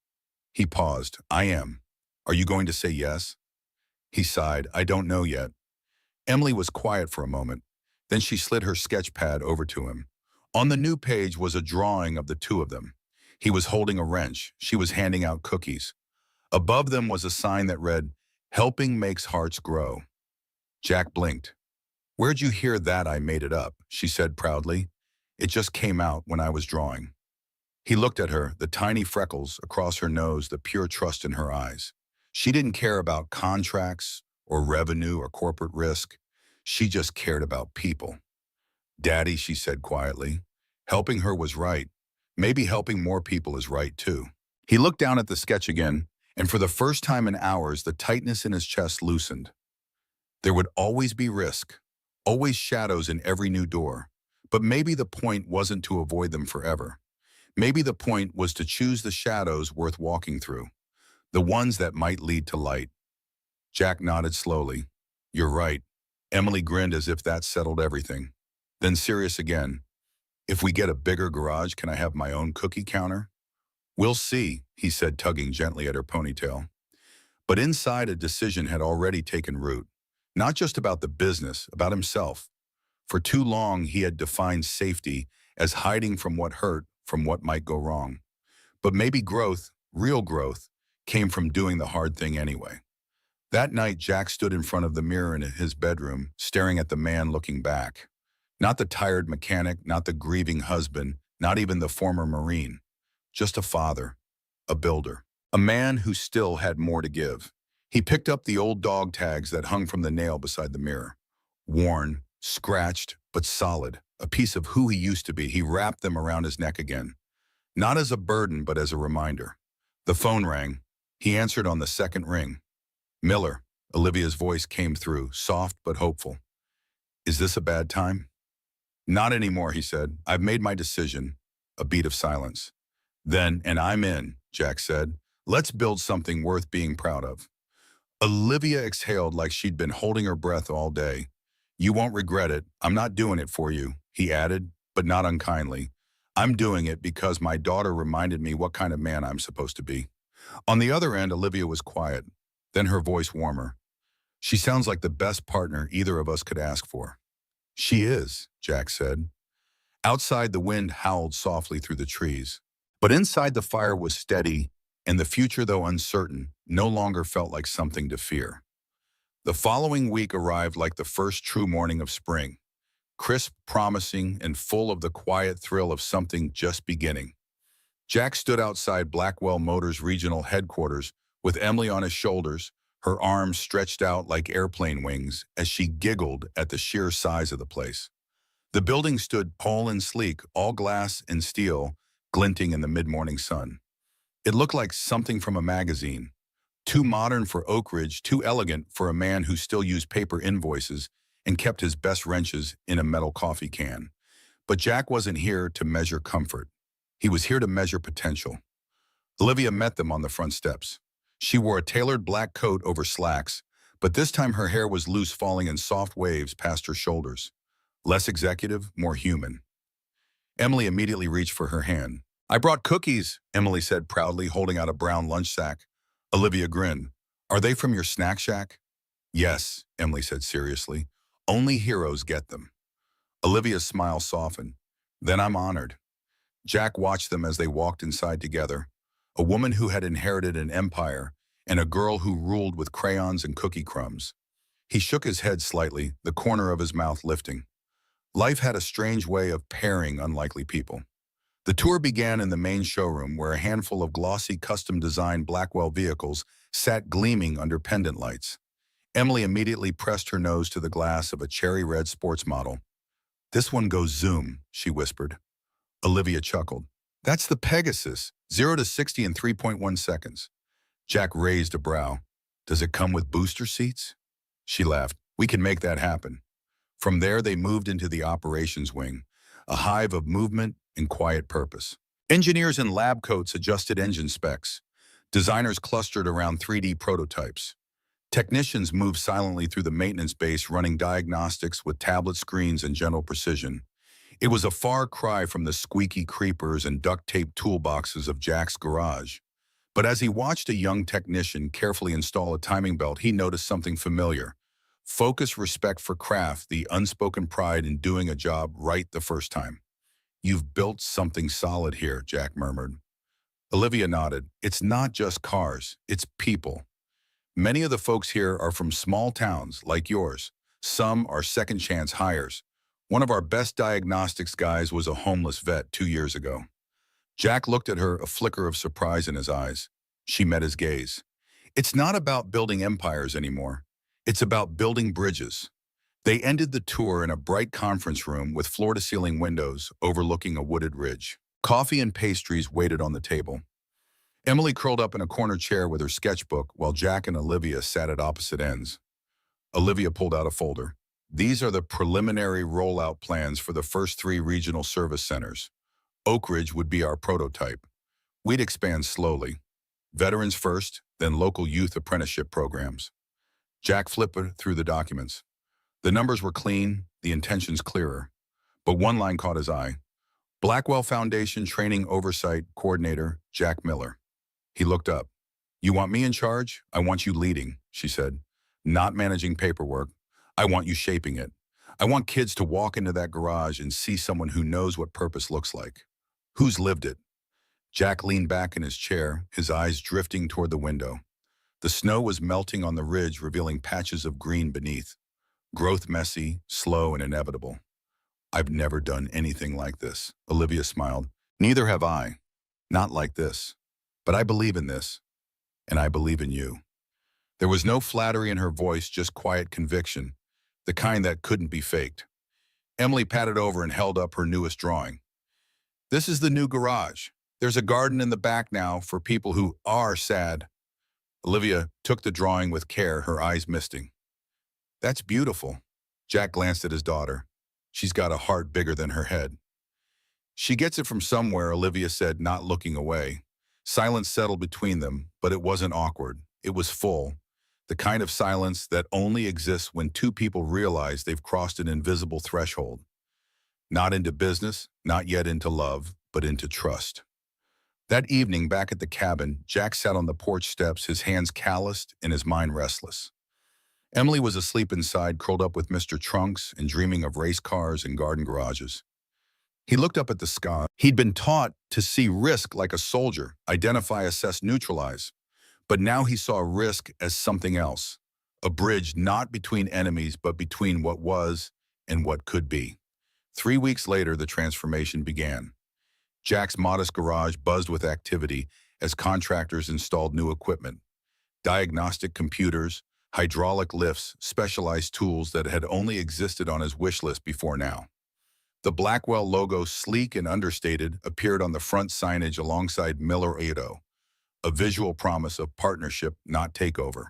He paused. "I am. Are you going to say yes?" He sighed. "I don't know yet." Emily was quiet for a moment. Then she slid her sketch pad over to him. On the new page was a drawing of the two of them. He was holding a wrench. She was handing out cookies. Above them was a sign that read, "Helping makes hearts grow." Jack blinked. "Where'd you hear that? I made it up," she said proudly. "It just came out when I was drawing." He looked at her, the tiny freckles across her nose, the pure trust in her eyes. She didn't care about contracts or revenue or corporate risk. She just cared about people. "Daddy," she said quietly. Helping her was right. Maybe helping more people is right too. He looked down at the sketch again, and for the first time in hours, the tightness in his chest loosened. There would always be risk, always shadows in every new door. But maybe the point wasn't to avoid them forever. Maybe the point was to choose the shadows worth walking through, the ones that might lead to light. Jack nodded slowly. "You're right." Emily grinned as if that settled everything. Then serious again. "If we get a bigger garage, can I have my own cookie counter?" "We'll see," he said, tugging gently at her ponytail. But inside, a decision had already taken root. Not just about the business, about himself. For too long, he had defined safety as hiding from what hurt, from what might go wrong. But maybe growth, real growth, came from doing the hard thing anyway. That night, Jack stood in front of the mirror in his bedroom, staring at the man looking back. Not the tired mechanic, not the grieving husband, not even the former Marine. Just a father, a builder, a man who still had more to give. He picked up the old dog tags that hung from the nail beside the mirror. Worn, scratched, but solid, a piece of who he used to be. He wrapped them around his neck again. Not as a burden, but as a reminder. The phone rang. He answered on the second ring. "Miller," Olivia's voice came through, soft but hopeful. "Is this a bad time?" "Not anymore," he said. "I've made my decision." A beat of silence. "Then, and I'm in," Jack said. "Let's build something worth being proud of." Olivia exhaled like she'd been holding her breath all day. "You won't regret it. I'm not doing it for you," he added, but not unkindly. "I'm doing it because my daughter reminded me what kind of man I'm supposed to be." On the other end, Olivia was quiet, then her voice warmer. "She sounds like the best partner either of us could ask for." "She is," Jack said. Outside, the wind howled softly through the trees. But inside, the fire was steady, And the future, though uncertain, no longer felt like something to fear. The following week arrived like the first true morning of spring, crisp, promising, and full of the quiet thrill of something just beginning. Jack stood outside Blackwell Motors Regional Headquarters with Emily on his shoulders, her arms stretched out like airplane wings as she giggled at the sheer size of the place. The building stood tall and sleek, all glass and steel, glinting in the mid-morning sun. It looked like something from a magazine, too modern for Oak Ridge, too elegant for a man who still used paper invoices and kept his best wrenches in a metal coffee can. But Jack wasn't here to measure comfort. He was here to measure potential. Olivia met them on the front steps. She wore a tailored black coat over slacks, but this time her hair was loose, falling in soft waves past her shoulders. Less executive, more human. Emily immediately reached for her hand. "I brought cookies," Emily said proudly, holding out a brown lunch sack. Olivia grinned. "Are they from your snack shack?" "Yes," Emily said seriously. "Only heroes get them." Olivia's smile softened. "Then I'm honored." Jack watched them as they walked inside together, a woman who had inherited an empire and a girl who ruled with crayons and cookie crumbs. He shook his head slightly, the corner of his mouth lifting. Life had a strange way of pairing unlikely people. The tour began in the main showroom where a handful of glossy custom-designed Blackwell vehicles sat gleaming under pendant lights. Emily immediately pressed her nose to the glass of a cherry red sports model. "This one goes zoom," she whispered. Olivia chuckled. "That's the Pegasus, 0 to 60 in 3.1 seconds. Jack raised a brow. "Does it come with booster seats?" She laughed. "We can make that happen." From there, they moved into the operations wing, a hive of movement and quiet purpose. Engineers in lab coats adjusted engine specs. Designers clustered around 3D prototypes. Technicians moved silently through the maintenance base, running diagnostics with tablet screens and gentle precision. It was a far cry from the squeaky creepers and duct-tape toolboxes of Jack's garage. But as he watched a young technician carefully install a timing belt, he noticed something familiar. Focus, respect for craft, the unspoken pride in doing a job right the first time. "You've built something solid here," Jack murmured. Olivia nodded. "It's not just cars, it's people. Many of the folks here are from small towns like yours. Some are second-chance hires. One of our best diagnostics guys was a homeless vet 2 years ago." Jack looked at her, a flicker of surprise in his eyes. She met his gaze. "It's not about building empires anymore. It's about building bridges." They ended the tour in a bright conference room with floor-to-ceiling windows overlooking a wooded ridge. Coffee and pastries waited on the table. Emily curled up in a corner chair with her sketchbook while Jack and Olivia sat at opposite ends. Olivia pulled out a folder. "These are the preliminary rollout plans for the first 3 regional service centers. Oak Ridge would be our prototype. We'd expand slowly. Veterans first, then local youth apprenticeship programs." Jack flipped through the documents. The numbers were clean, the intentions clearer. But one line caught his eye. "Blackwell Foundation Training Oversight Coordinator, Jack Miller." He looked up. "You want me in charge? I want you leading," she said. "Not managing paperwork. I want you shaping it. I want kids to walk into that garage and see someone who knows what purpose looks like. Who's lived it?" Jack leaned back in his chair, his eyes drifting toward the window. The snow was melting on the ridge, revealing patches of green beneath. Growth messy, slow, and inevitable. "I've never done anything like this," Olivia smiled. "Neither have I. Not like this. But I believe in this. And I believe in you." There was no flattery in her voice, just quiet conviction, the kind that couldn't be faked. Emily patted over and held up her newest drawing. "This is the new garage. There's a garden in the back now for people who are sad." Olivia took the drawing with care, her eyes misting. "That's beautiful." Jack glanced at his daughter. "She's got a heart bigger than her head." "She gets it from somewhere," Olivia said, not looking away. Silence settled between them, but it wasn't awkward. It was full. The kind of silence that only exists when 2 people realize they've crossed an invisible threshold. Not into business, not yet into love, but into trust. That evening, back at the cabin, Jack sat on the porch steps, his hands calloused and his mind restless. Emily was asleep inside, curled up with Mr. Trunks and dreaming of race cars and garden garages. He looked up at the sky. He'd been taught to see risk like a soldier, identify, assess, neutralize. But now he saw risk as something else, a bridge not between enemies, but between what was and what could be. 3 weeks later, the transformation began. Jack's modest garage buzzed with activity as contractors installed new equipment, diagnostic computers, hydraulic lifts, specialized tools that had only existed on his wish list before now. The Blackwell logo, sleek and understated, appeared on the front signage alongside Miller Edo, a visual promise of partnership, not takeover.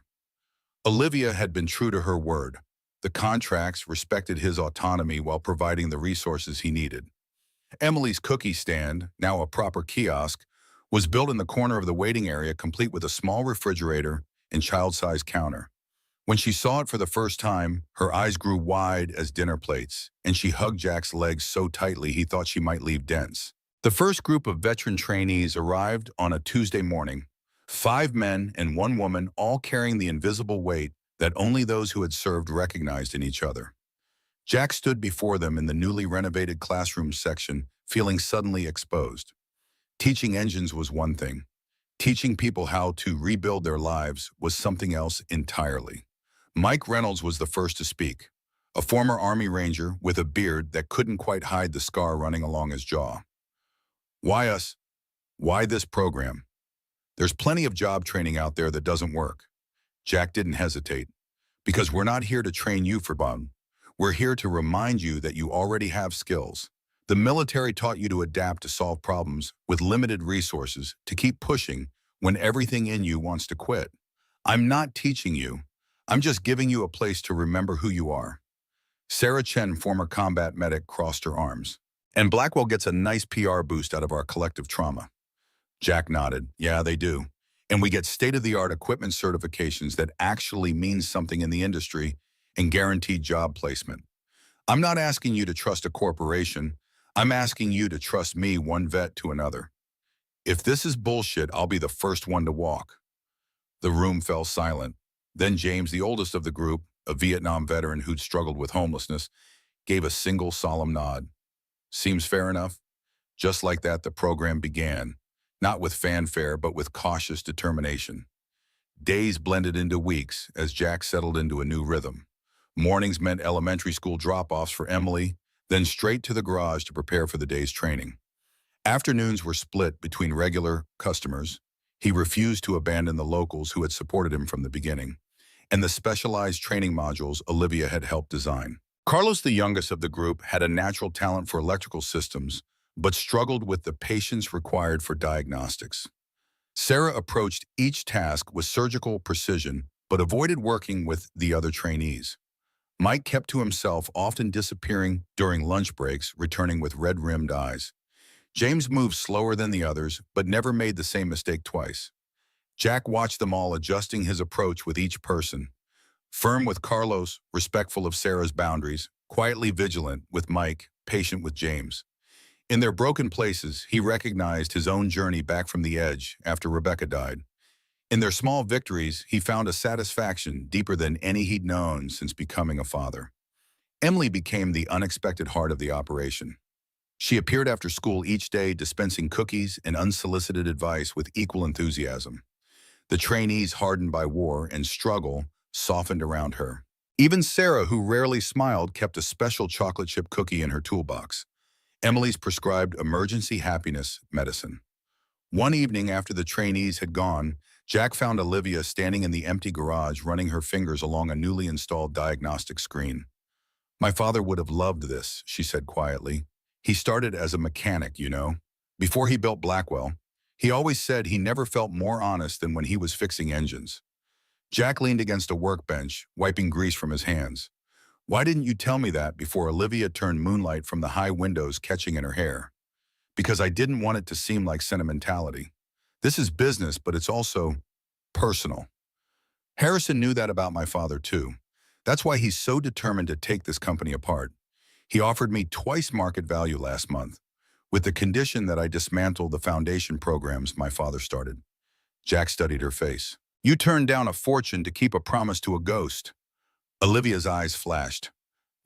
Olivia had been true to her word. The contracts respected his autonomy while providing the resources he needed. Emily's cookie stand, now a proper kiosk, was built in the corner of the waiting area, complete with a small refrigerator and child-sized counter. When she saw it for the first time, her eyes grew wide as dinner plates, and she hugged Jack's legs so tightly he thought she might leave dents. The first group of veteran trainees arrived on a Tuesday morning. 5 men and 1 woman, all carrying the invisible weight that only those who had served recognized in each other. Jack stood before them in the newly renovated classroom section, feeling suddenly exposed. Teaching engines was one thing. Teaching people how to rebuild their lives was something else entirely. Mike Reynolds was the first to speak, a former Army Ranger with a beard that couldn't quite hide the scar running along his jaw. Why us? Why this program? There's plenty of job training out there that doesn't work. Jack didn't hesitate. Because we're not here to train you for fun. We're here to remind you that you already have skills. The military taught you to adapt to solve problems with limited resources, to keep pushing when everything in you wants to quit. I'm not teaching you. I'm just giving you a place to remember who you are. Sarah Chen, former combat medic, crossed her arms. And Blackwell gets a nice PR boost out of our collective trauma. Jack nodded. Yeah, they do. And we get state-of-the-art equipment certifications that actually mean something in the industry and guaranteed job placement. I'm not asking you to trust a corporation. I'm asking you to trust me, one vet to another. If this is bullshit, I'll be the first one to walk. The room fell silent. Then James, the oldest of the group, a Vietnam veteran who'd struggled with homelessness, gave a single solemn nod. Seems fair enough. Just like that, the program began, not with fanfare, but with cautious determination. Days blended into weeks as Jack settled into a new rhythm. Mornings meant elementary school drop-offs for Emily, then straight to the garage to prepare for the day's training. Afternoons were split between regular customers. He refused to abandon the locals who had supported him from the beginning, and the specialized training modules Olivia had helped design. Carlos, the youngest of the group, had a natural talent for electrical systems, but struggled with the patience required for diagnostics. Sarah approached each task with surgical precision, but avoided working with the other trainees. Mike kept to himself, often disappearing during lunch breaks, returning with red-rimmed eyes. James moved slower than the others, but never made the same mistake twice. Jack watched them all, adjusting his approach with each person. Firm with Carlos, respectful of Sarah's boundaries, quietly vigilant with Mike, patient with James. In their broken places, he recognized his own journey back from the edge after Rebecca died. In their small victories, he found a satisfaction deeper than any he'd known since becoming a father. Emily became the unexpected heart of the operation. She appeared after school each day, dispensing cookies and unsolicited advice with equal enthusiasm. The trainees, hardened by war and struggle, softened around her. Even Sarah, who rarely smiled, kept a special chocolate chip cookie in her toolbox. Emily's prescribed emergency happiness medicine. One evening after the trainees had gone, Jack found Olivia standing in the empty garage, running her fingers along a newly installed diagnostic screen. My father would have loved this, she said quietly. He started as a mechanic, you know. Before he built Blackwell, he always said he never felt more honest than when he was fixing engines. Jack leaned against a workbench, wiping grease from his hands. Why didn't you tell me that before Olivia turned moonlight from the high windows catching in her hair? Because I didn't want it to seem like sentimentality. This is business, but it's also personal. Harrison knew that about my father too. That's why he's so determined to take this company apart. He offered me twice market value last month, with the condition that I dismantle the foundation programs my father started. Jack studied her face. You turned down a fortune to keep a promise to a ghost. Olivia's eyes flashed.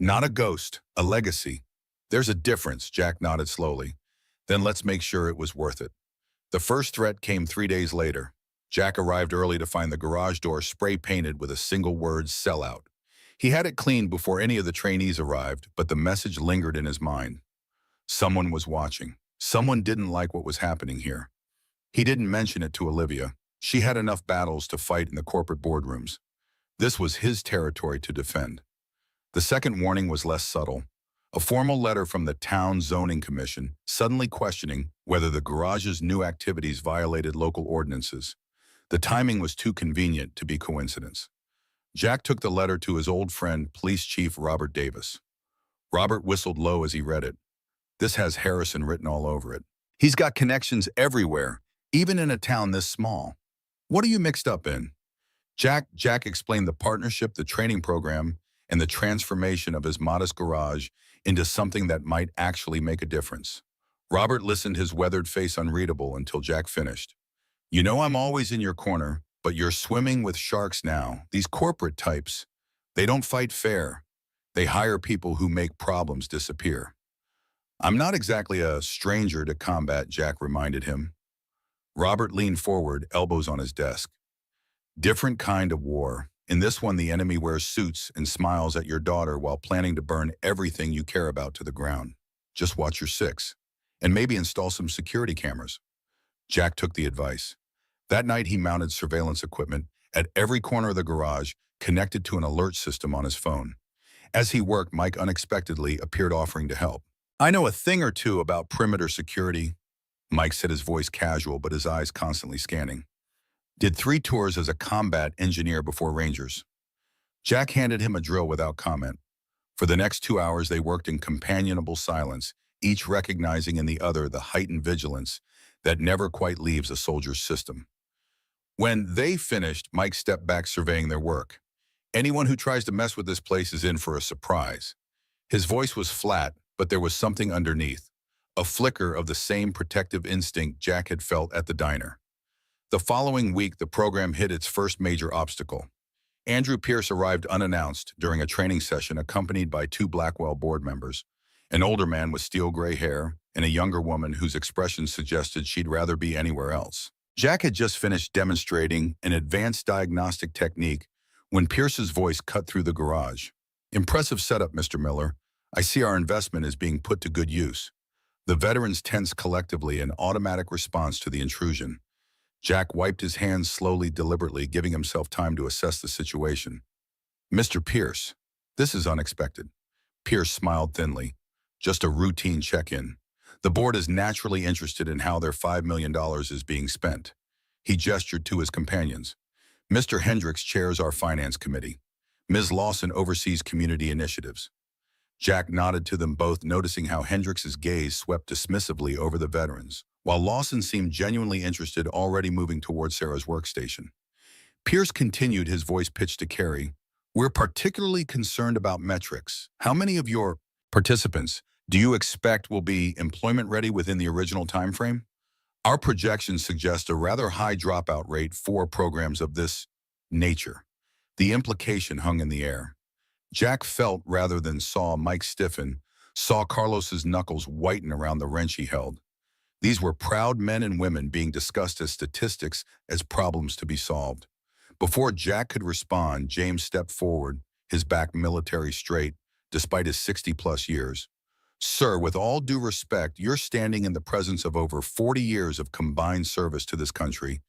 Not a ghost, a legacy. There's a difference, Jack nodded slowly. Then let's make sure it was worth it. The first threat came 3 days later. Jack arrived early to find the garage door spray-painted with a single word, sellout. He had it cleaned before any of the trainees arrived, but the message lingered in his mind. Someone was watching. Someone didn't like what was happening here. He didn't mention it to Olivia. She had enough battles to fight in the corporate boardrooms. This was his territory to defend. The second warning was less subtle. A formal letter from the town zoning commission, suddenly questioning whether the garage's new activities violated local ordinances. The timing was too convenient to be coincidence. Jack took the letter to his old friend, Police Chief Robert Davis. Robert whistled low as he read it. This has Harrison written all over it. He's got connections everywhere, even in a town this small. What are you mixed up in? Jack explained the partnership, the training program, and the transformation of his modest garage into something that might actually make a difference. Robert listened, his weathered face unreadable, until Jack finished. You know I'm always in your corner, but you're swimming with sharks now. These corporate types, they don't fight fair. They hire people who make problems disappear. I'm not exactly a stranger to combat, Jack reminded him. Robert leaned forward, elbows on his desk. Different kind of war. In this one, the enemy wears suits and smiles at your daughter while planning to burn everything you care about to the ground. Just watch your six. And maybe install some security cameras. Jack took the advice. That night, he mounted surveillance equipment at every corner of the garage, connected to an alert system on his phone. As he worked, Mike unexpectedly appeared, offering to help. I know a thing or two about perimeter security. Mike said, his voice casual, but his eyes constantly scanning. Did 3 tours as a combat engineer before Rangers. Jack handed him a drill without comment. For the next 2 hours, they worked in companionable silence, each recognizing in the other the heightened vigilance that never quite leaves a soldier's system. When they finished, Mike stepped back, surveying their work. Anyone who tries to mess with this place is in for a surprise. His voice was flat, but there was something underneath, a flicker of the same protective instinct Jack had felt at the diner. The following week, the program hit its first major obstacle. Andrew Pierce arrived unannounced during a training session, accompanied by 2 Blackwell board members, an older man with steel gray hair and a younger woman whose expression suggested she'd rather be anywhere else. Jack had just finished demonstrating an advanced diagnostic technique when Pierce's voice cut through the garage. Impressive setup, Mr. Miller. I see our investment is being put to good use. The veterans tensed collectively in automatic response to the intrusion. Jack wiped his hands slowly, deliberately, giving himself time to assess the situation. Mr. Pierce, this is unexpected. Pierce smiled thinly. Just a routine check-in. The board is naturally interested in how their $5 million is being spent. He gestured to his companions. Mr. Hendricks chairs our finance committee. Ms. Lawson oversees community initiatives. Jack nodded to them both, noticing how Hendricks's gaze swept dismissively over the veterans, while Lawson seemed genuinely interested, already moving toward Sarah's workstation. Pierce continued, his voice pitched to Carrie. We're particularly concerned about metrics. How many of your participants do you expect will be employment ready within the original time frame? Our projections suggest a rather high dropout rate for programs of this nature. The implication hung in the air. Jack felt rather than saw Mike stiffen, saw Carlos's knuckles whiten around the wrench he held. These were proud men and women being discussed as statistics, as problems to be solved. Before Jack could respond, James stepped forward, his back military straight, despite his 60-plus years. Sir, with all due respect, you're standing in the presence of over 40 years of combined service to this country.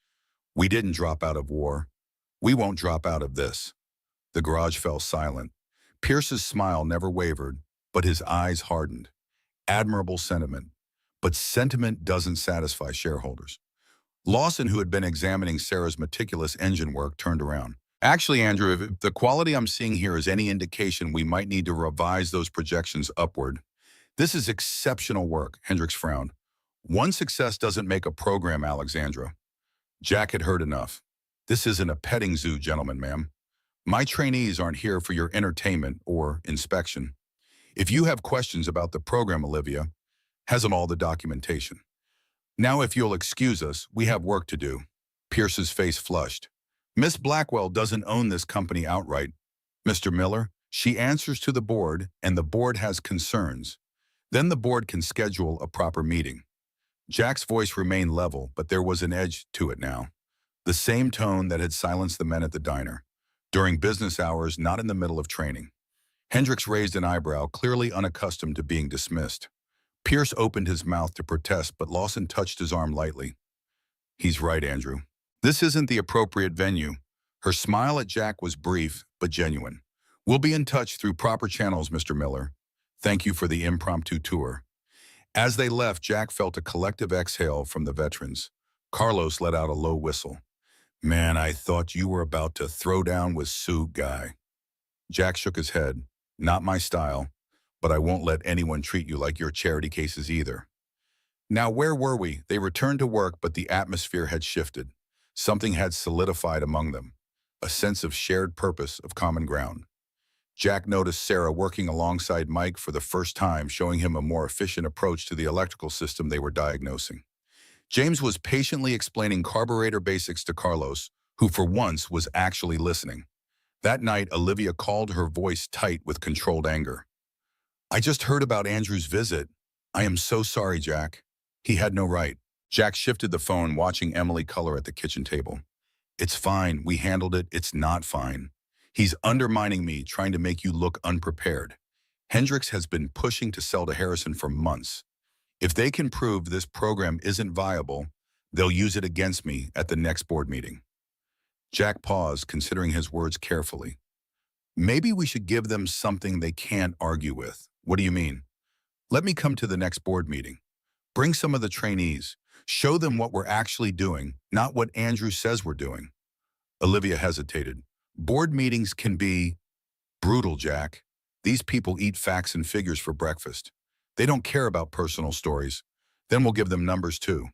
We didn't drop out of war. We won't drop out of this. The garage fell silent. Pierce's smile never wavered, but his eyes hardened. Admirable sentiment. But sentiment doesn't satisfy shareholders. Lawson, who had been examining Sarah's meticulous engine work, turned around. Actually, Andrew, if the quality I'm seeing here is any indication, we might need to revise those projections upward. This is exceptional work, Hendricks frowned. One success doesn't make a program, Alexandra. Jack had heard enough. This isn't a petting zoo, gentlemen, ma'am. My trainees aren't here for your entertainment or inspection. If you have questions about the program, Olivia hasn't all the documentation. Now, if you'll excuse us, we have work to do. Pierce's face flushed. Miss Blackwell doesn't own this company outright. Mr. Miller, she answers to the board, and the board has concerns. Then the board can schedule a proper meeting. Jack's voice remained level, but there was an edge to it now. The same tone that had silenced the men at the diner. During business hours, not in the middle of training. Hendricks raised an eyebrow, clearly unaccustomed to being dismissed. Pierce opened his mouth to protest, but Lawson touched his arm lightly. He's right, Andrew. This isn't the appropriate venue. Her smile at Jack was brief, but genuine. We'll be in touch through proper channels, Mr. Miller. Thank you for the impromptu tour. As they left, Jack felt a collective exhale from the veterans. Carlos let out a low whistle. Man, I thought you were about to throw down with Sue Guy. Jack shook his head. Not my style, but I won't let anyone treat you like your charity cases either. Now, where were we? They returned to work, but the atmosphere had shifted. Something had solidified among them. A sense of shared purpose, of common ground. Jack noticed Sarah working alongside Mike for the first time, showing him a more efficient approach to the electrical system they were diagnosing. James was patiently explaining carburetor basics to Carlos, who for once was actually listening. That night, Olivia called, her voice tight with controlled anger. I just heard about Andrew's visit. I am so sorry, Jack. He had no right. Jack shifted the phone, watching Emily color at the kitchen table. It's fine. We handled it. It's not fine. He's undermining me, trying to make you look unprepared. Hendricks has been pushing to sell to Harrison for months. If they can prove this program isn't viable, they'll use it against me at the next board meeting. Jack paused, considering his words carefully. Maybe we should give them something they can't argue with. What do you mean? Let me come to the next board meeting. Bring some of the trainees. Show them what we're actually doing, not what Andrew says we're doing. Olivia hesitated. Board meetings can be brutal, Jack. These people eat facts and figures for breakfast. They don't care about personal stories. Then we'll give them numbers too.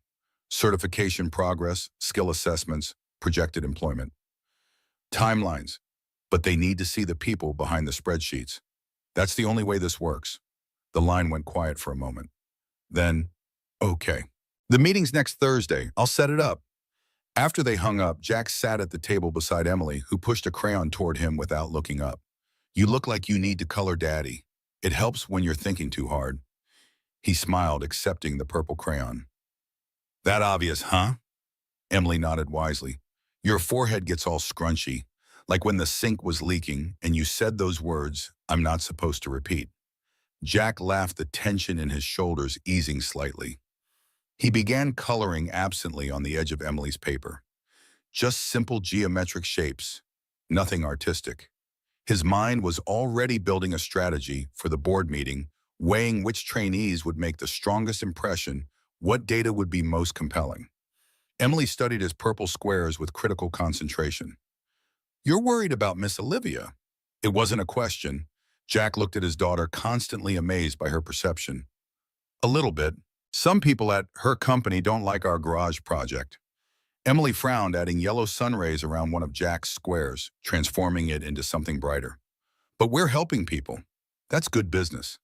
Certification progress, skill assessments, projected employment. Timelines. But they need to see the people behind the spreadsheets. That's the only way this works. The line went quiet for a moment. Then, okay. The meeting's next Thursday. I'll set it up. After they hung up, Jack sat at the table beside Emily, who pushed a crayon toward him without looking up. You look like you need to color Daddy. It helps when you're thinking too hard. He smiled, accepting the purple crayon. That obvious, huh? Emily nodded wisely. Your forehead gets all scrunchy, like when the sink was leaking and you said those words I'm not supposed to repeat. Jack laughed, the tension in his shoulders easing slightly. He began coloring absently on the edge of Emily's paper. Just simple geometric shapes, nothing artistic. His mind was already building a strategy for the board meeting, weighing which trainees would make the strongest impression, what data would be most compelling. Emily studied his purple squares with critical concentration. You're worried about Miss Olivia. It wasn't a question. Jack looked at his daughter, constantly amazed by her perception. A little bit. Some people at her company don't like our garage project. Emily frowned, adding yellow sun rays around one of Jack's squares, transforming it into something brighter. But we're helping people. That's good business.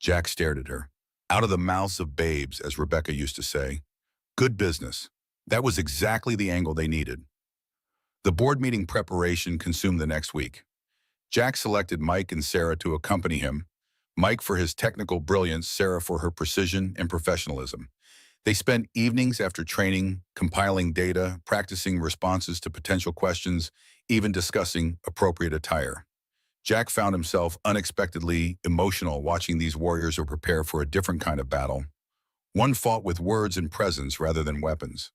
Jack stared at her. Out of the mouths of babes, as Rebecca used to say. Good business. That was exactly the angle they needed. The board meeting preparation consumed the next week. Jack selected Mike and Sarah to accompany him, Mike for his technical brilliance, Sarah for her precision and professionalism. They spent evenings after training, compiling data, practicing responses to potential questions, even discussing appropriate attire. Jack found himself unexpectedly emotional watching these warriors prepare for a different kind of battle. One fought with words and presence rather than weapons.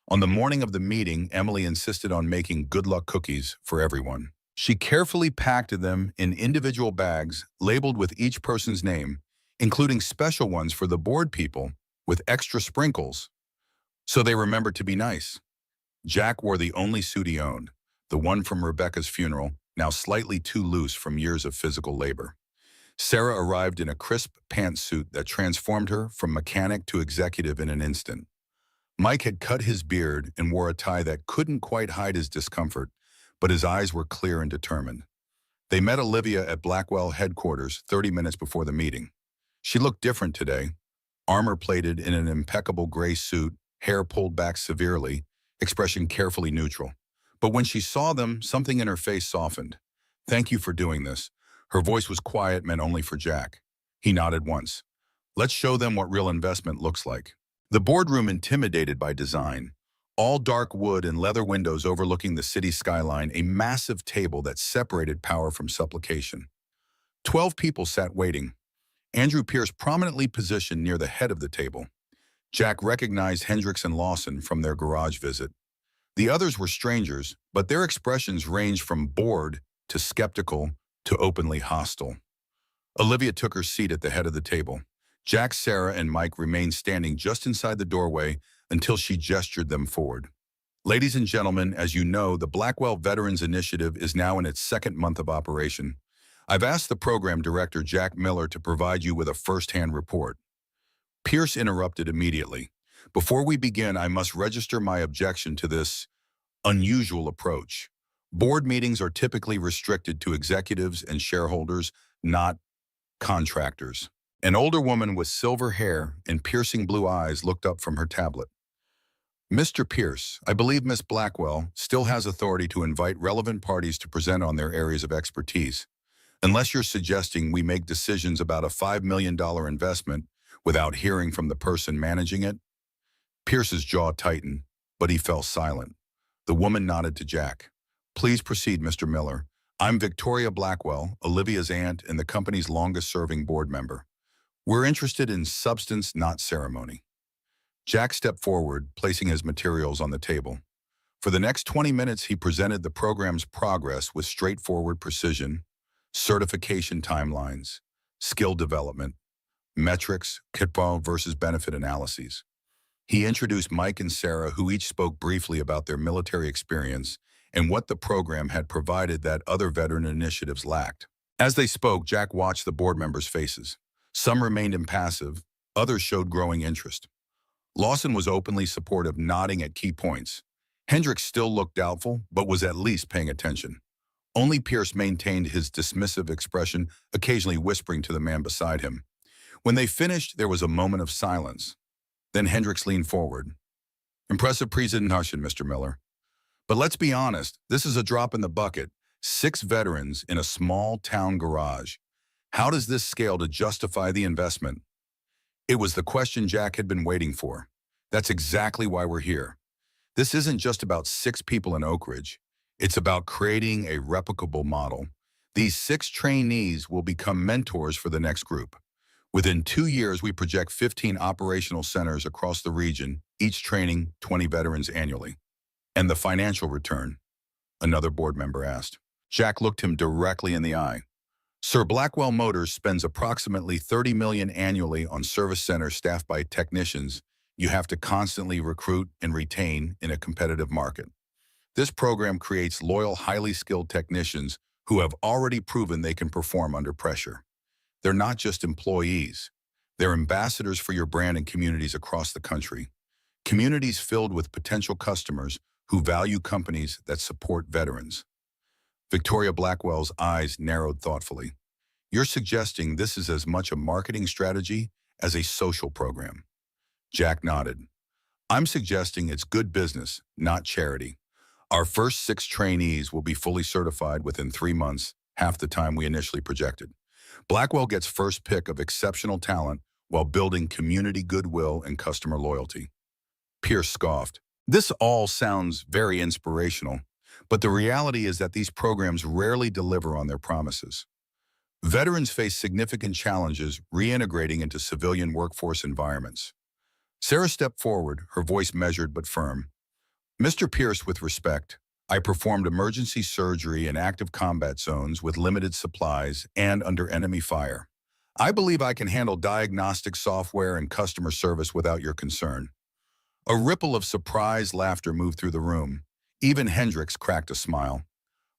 On the morning of the meeting, Emily insisted on making good luck cookies for everyone. She carefully packed them in individual bags labeled with each person's name, including special ones for the board people with extra sprinkles, so they remembered to be nice. Jack wore the only suit he owned, the one from Rebecca's funeral, now slightly too loose from years of physical labor. Sarah arrived in a crisp pantsuit that transformed her from mechanic to executive in an instant. Mike had cut his beard and wore a tie that couldn't quite hide his discomfort, but his eyes were clear and determined. They met Olivia at Blackwell headquarters 30 minutes before the meeting. She looked different today, armor-plated in an impeccable gray suit, hair pulled back severely, expression carefully neutral. But when she saw them, something in her face softened. Thank you for doing this. Her voice was quiet, meant only for Jack. He nodded once. Let's show them what real investment looks like. The boardroom intimidated by design. All dark wood and leather windows overlooking the city skyline, a massive table that separated power from supplication. 12 people sat waiting. Andrew Pierce prominently positioned near the head of the table. Jack recognized Hendricks and Lawson from their garage visit. The others were strangers, but their expressions ranged from bored to skeptical to openly hostile. Olivia took her seat at the head of the table. Jack, Sarah, and Mike remained standing just inside the doorway until she gestured them forward. Ladies and gentlemen, as you know, the Blackwell Veterans Initiative is now in its second month of operation. I've asked the program director, Jack Miller, to provide you with a first-hand report. Pierce interrupted immediately. Before we begin, I must register my objection to this unusual approach. Board meetings are typically restricted to executives and shareholders, not contractors. An older woman with silver hair and piercing blue eyes looked up from her tablet. Mr. Pierce, I believe Miss Blackwell still has authority to invite relevant parties to present on their areas of expertise. Unless you're suggesting we make decisions about a $5 million investment without hearing from the person managing it. Pierce's jaw tightened, but he fell silent. The woman nodded to Jack. Please proceed, Mr. Miller. I'm Victoria Blackwell, Olivia's aunt and the company's longest-serving board member. We're interested in substance, not ceremony. Jack stepped forward, placing his materials on the table. For the next 20 minutes, he presented the program's progress with straightforward precision, certification timelines, skill development, metrics, kitball versus benefit analyses. He introduced Mike and Sarah, who each spoke briefly about their military experience and what the program had provided that other veteran initiatives lacked. As they spoke, Jack watched the board members' faces. Some remained impassive, others showed growing interest. Lawson was openly supportive, nodding at key points. Hendricks still looked doubtful, but was at least paying attention. Only Pierce maintained his dismissive expression, occasionally whispering to the man beside him. When they finished, there was a moment of silence. Then Hendricks leaned forward. Impressive presentation, Mr. Miller. But let's be honest, this is a drop in the bucket. 6 veterans in a small town garage. How does this scale to justify the investment? It was the question Jack had been waiting for. That's exactly why we're here. This isn't just about 6 people in Oak Ridge. It's about creating a replicable model. These 6 trainees will become mentors for the next group. Within 2 years, we project 15 operational centers across the region, each training 20 veterans annually. And the financial return? Another board member asked. Jack looked him directly in the eye. Sir, Blackwell Motors spends approximately $30 million annually on service centers staffed by technicians you have to constantly recruit and retain in a competitive market. This program creates loyal, highly skilled technicians who have already proven they can perform under pressure. They're not just employees. They're ambassadors for your brand in communities across the country. Communities filled with potential customers who value companies that support veterans. Victoria Blackwell's eyes narrowed thoughtfully. You're suggesting this is as much a marketing strategy as a social program. Jack nodded. I'm suggesting it's good business, not charity. Our first 6 trainees will be fully certified within 3 months, half the time we initially projected. Blackwell gets first pick of exceptional talent while building community goodwill and customer loyalty. Pierce scoffed. This all sounds very inspirational, but the reality is that these programs rarely deliver on their promises. Veterans face significant challenges reintegrating into civilian workforce environments. Sarah stepped forward, her voice measured but firm. Mr. Pierce, with respect, I performed emergency surgery in active combat zones with limited supplies and under enemy fire. I believe I can handle diagnostic software and customer service without your concern. A ripple of surprised laughter moved through the room. Even Hendricks cracked a smile.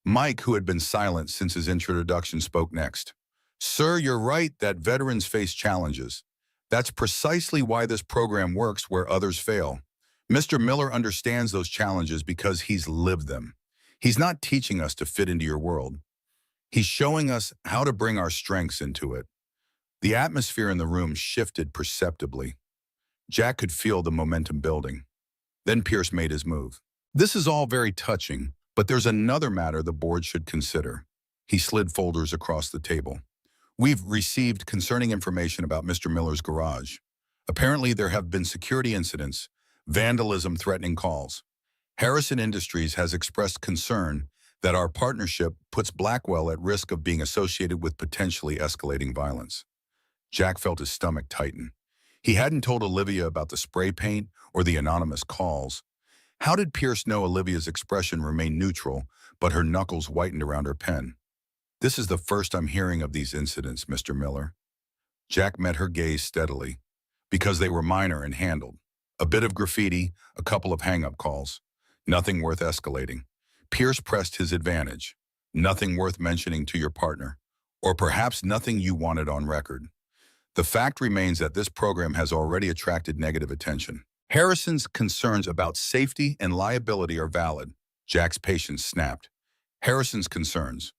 Mike, who had been silent since his introduction, spoke next. Sir, you're right that veterans face challenges. That's precisely why this program works where others fail. Mr. Miller understands those challenges because he's lived them. He's not teaching us to fit into your world. He's showing us how to bring our strengths into it. The atmosphere in the room shifted perceptibly. Jack could feel the momentum building. Then Pierce made his move. This is all very touching, but there's another matter the board should consider. He slid folders across the table. We've received concerning information about Mr. Miller's garage. Apparently, there have been security incidents, vandalism threatening calls. Harrison Industries has expressed concern that our partnership puts Blackwell at risk of being associated with potentially escalating violence. Jack felt his stomach tighten. He hadn't told Olivia about the spray paint or the anonymous calls. How did Pierce know Olivia's expression remained neutral, but her knuckles whitened around her pen? This is the first I'm hearing of these incidents, Mr. Miller. Jack met her gaze steadily, because they were minor and handled. A bit of graffiti, a couple of hang-up calls. Nothing worth escalating. Pierce pressed his advantage. Nothing worth mentioning to your partner. Or perhaps nothing you wanted on record. The fact remains that this program has already attracted negative attention. Harrison's concerns about safety and liability are valid. Jack's patience snapped. Harrison's concerns.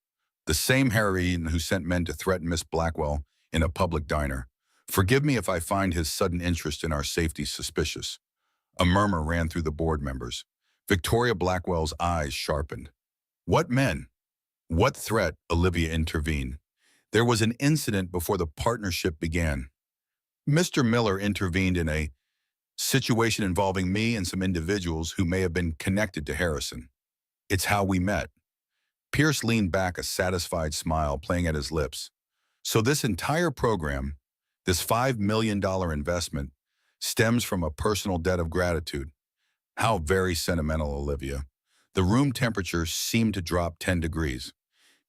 The same Harrigan who sent men to threaten Miss Blackwell in a public diner. Forgive me if I find his sudden interest in our safety suspicious. A murmur ran through the board members. Victoria Blackwell's eyes sharpened. What men? What threat? Olivia intervened. There was an incident before the partnership began. Mr. Miller intervened in a situation involving me and some individuals who may have been connected to Harrison. It's how we met. Pierce leaned back, a satisfied smile playing at his lips. So this entire program, this $5 million investment, stems from a personal debt of gratitude. How very sentimental, Olivia. The room temperature seemed to drop 10 degrees.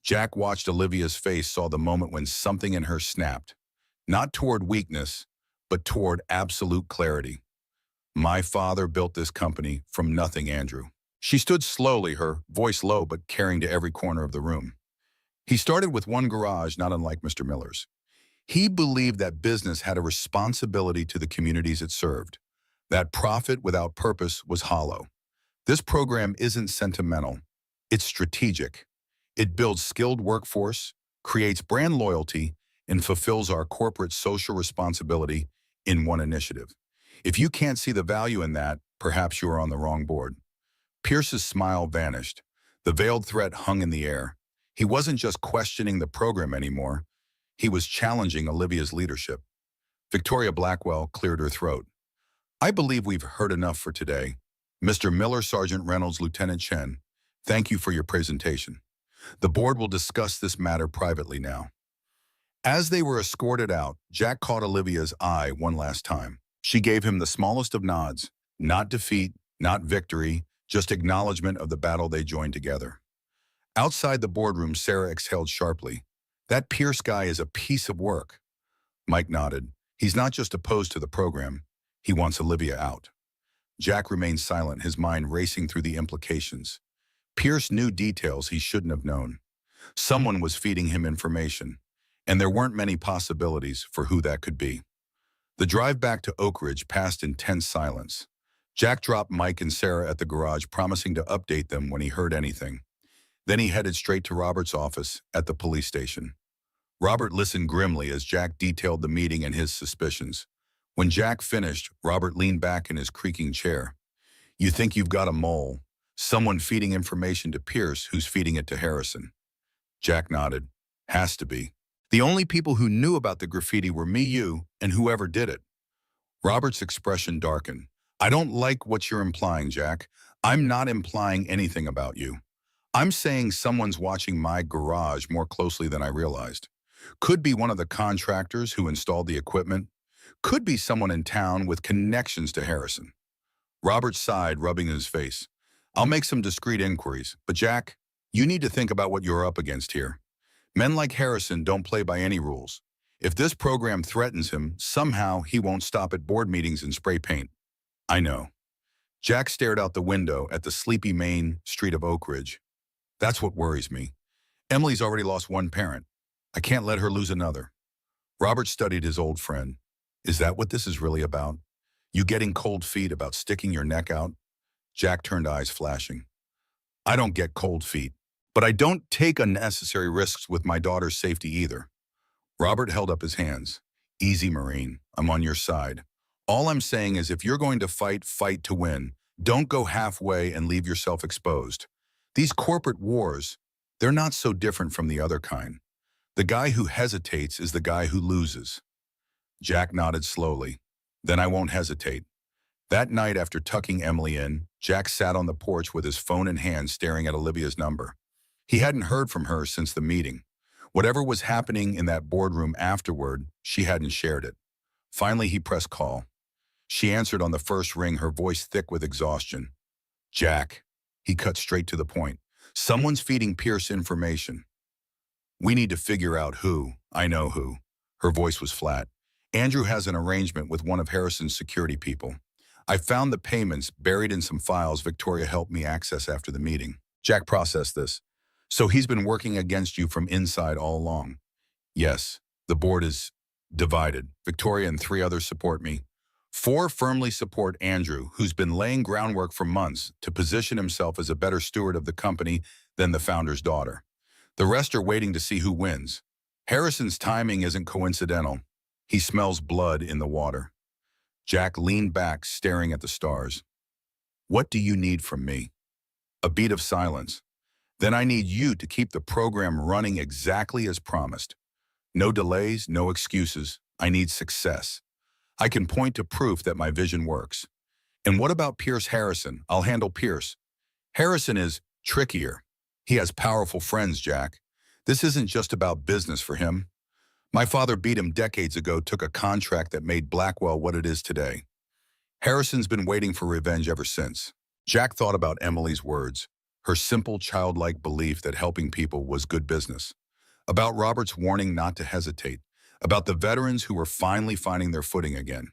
Jack watched Olivia's face, saw the moment when something in her snapped. Not toward weakness, but toward absolute clarity. My father built this company from nothing, Andrew. She stood slowly, her voice low but carrying to every corner of the room. He started with one garage, not unlike Mr. Miller's. He believed that business had a responsibility to the communities it served. That profit without purpose was hollow. This program isn't sentimental. It's strategic. It builds skilled workforce, creates brand loyalty, and fulfills our corporate social responsibility in one initiative. If you can't see the value in that, perhaps you are on the wrong board. Pierce's smile vanished. The veiled threat hung in the air. He wasn't just questioning the program anymore. He was challenging Olivia's leadership. Victoria Blackwell cleared her throat. I believe we've heard enough for today. Mr. Miller, Sergeant Reynolds, Lieutenant Chen, thank you for your presentation. The board will discuss this matter privately now. As they were escorted out, Jack caught Olivia's eye one last time. She gave him the smallest of nods. Not defeat, not victory, just acknowledgement of the battle they joined together. Outside the boardroom, Sarah exhaled sharply. That Pierce guy is a piece of work. Mike nodded. He's not just opposed to the program. He wants Olivia out. Jack remained silent, his mind racing through the implications. Pierce knew details he shouldn't have known. Someone was feeding him information, and there weren't many possibilities for who that could be. The drive back to Oak Ridge passed in tense silence. Jack dropped Mike and Sarah at the garage, promising to update them when he heard anything. Then he headed straight to Robert's office at the police station. Robert listened grimly as Jack detailed the meeting and his suspicions. When Jack finished, Robert leaned back in his creaking chair. You think you've got a mole, someone feeding information to Pierce who's feeding it to Harrison. Jack nodded. Has to be. The only people who knew about the graffiti were me, you, and whoever did it. Robert's expression darkened. I don't like what you're implying, Jack. I'm not implying anything about you. I'm saying someone's watching my garage more closely than I realized. Could be one of the contractors who installed the equipment. Could be someone in town with connections to Harrison. Robert sighed, rubbing his face. I'll make some discreet inquiries, but Jack, you need to think about what you're up against here. Men like Harrison don't play by any rules. If this program threatens him, somehow he won't stop at board meetings and spray paint. I know. Jack stared out the window at the sleepy main street of Oak Ridge. That's what worries me. Emily's already lost one parent. I can't let her lose another. Robert studied his old friend. Is that what this is really about? You getting cold feet about sticking your neck out? Jack turned, eyes flashing. I don't get cold feet, but I don't take unnecessary risks with my daughter's safety either. Robert held up his hands. Easy, Marine. I'm on your side. All I'm saying is if you're going to fight, fight to win. Don't go halfway and leave yourself exposed. These corporate wars, they're not so different from the other kind. The guy who hesitates is the guy who loses. Jack nodded slowly. Then I won't hesitate. That night after tucking Emily in, Jack sat on the porch with his phone in hand staring at Olivia's number. He hadn't heard from her since the meeting. Whatever was happening in that boardroom afterward, she hadn't shared it. Finally, he pressed call. She answered on the first ring, her voice thick with exhaustion. Jack. He cut straight to the point. Someone's feeding Pierce information. We need to figure out who. I know who. Her voice was flat. Andrew has an arrangement with one of Harrison's security people. I found the payments buried in some files Victoria helped me access after the meeting. Jack processed this. So he's been working against you from inside all along. Yes, the board is divided. Victoria and 3 others support me. 4 firmly support Andrew, who's been laying groundwork for months to position himself as a better steward of the company than the founder's daughter. The rest are waiting to see who wins. Harrison's timing isn't coincidental. He smells blood in the water. Jack leaned back, staring at the stars. What do you need from me? A beat of silence. Then I need you to keep the program running exactly as promised. No delays, no excuses. I need success. I can point to proof that my vision works. And what about Pierce Harrison? I'll handle Pierce. Harrison is trickier. He has powerful friends, Jack. This isn't just about business for him. My father beat him decades ago, took a contract that made Blackwell what it is today. Harrison's been waiting for revenge ever since. Jack thought about Emily's words, her simple childlike belief that helping people was good business, about Robert's warning not to hesitate, about the veterans who were finally finding their footing again.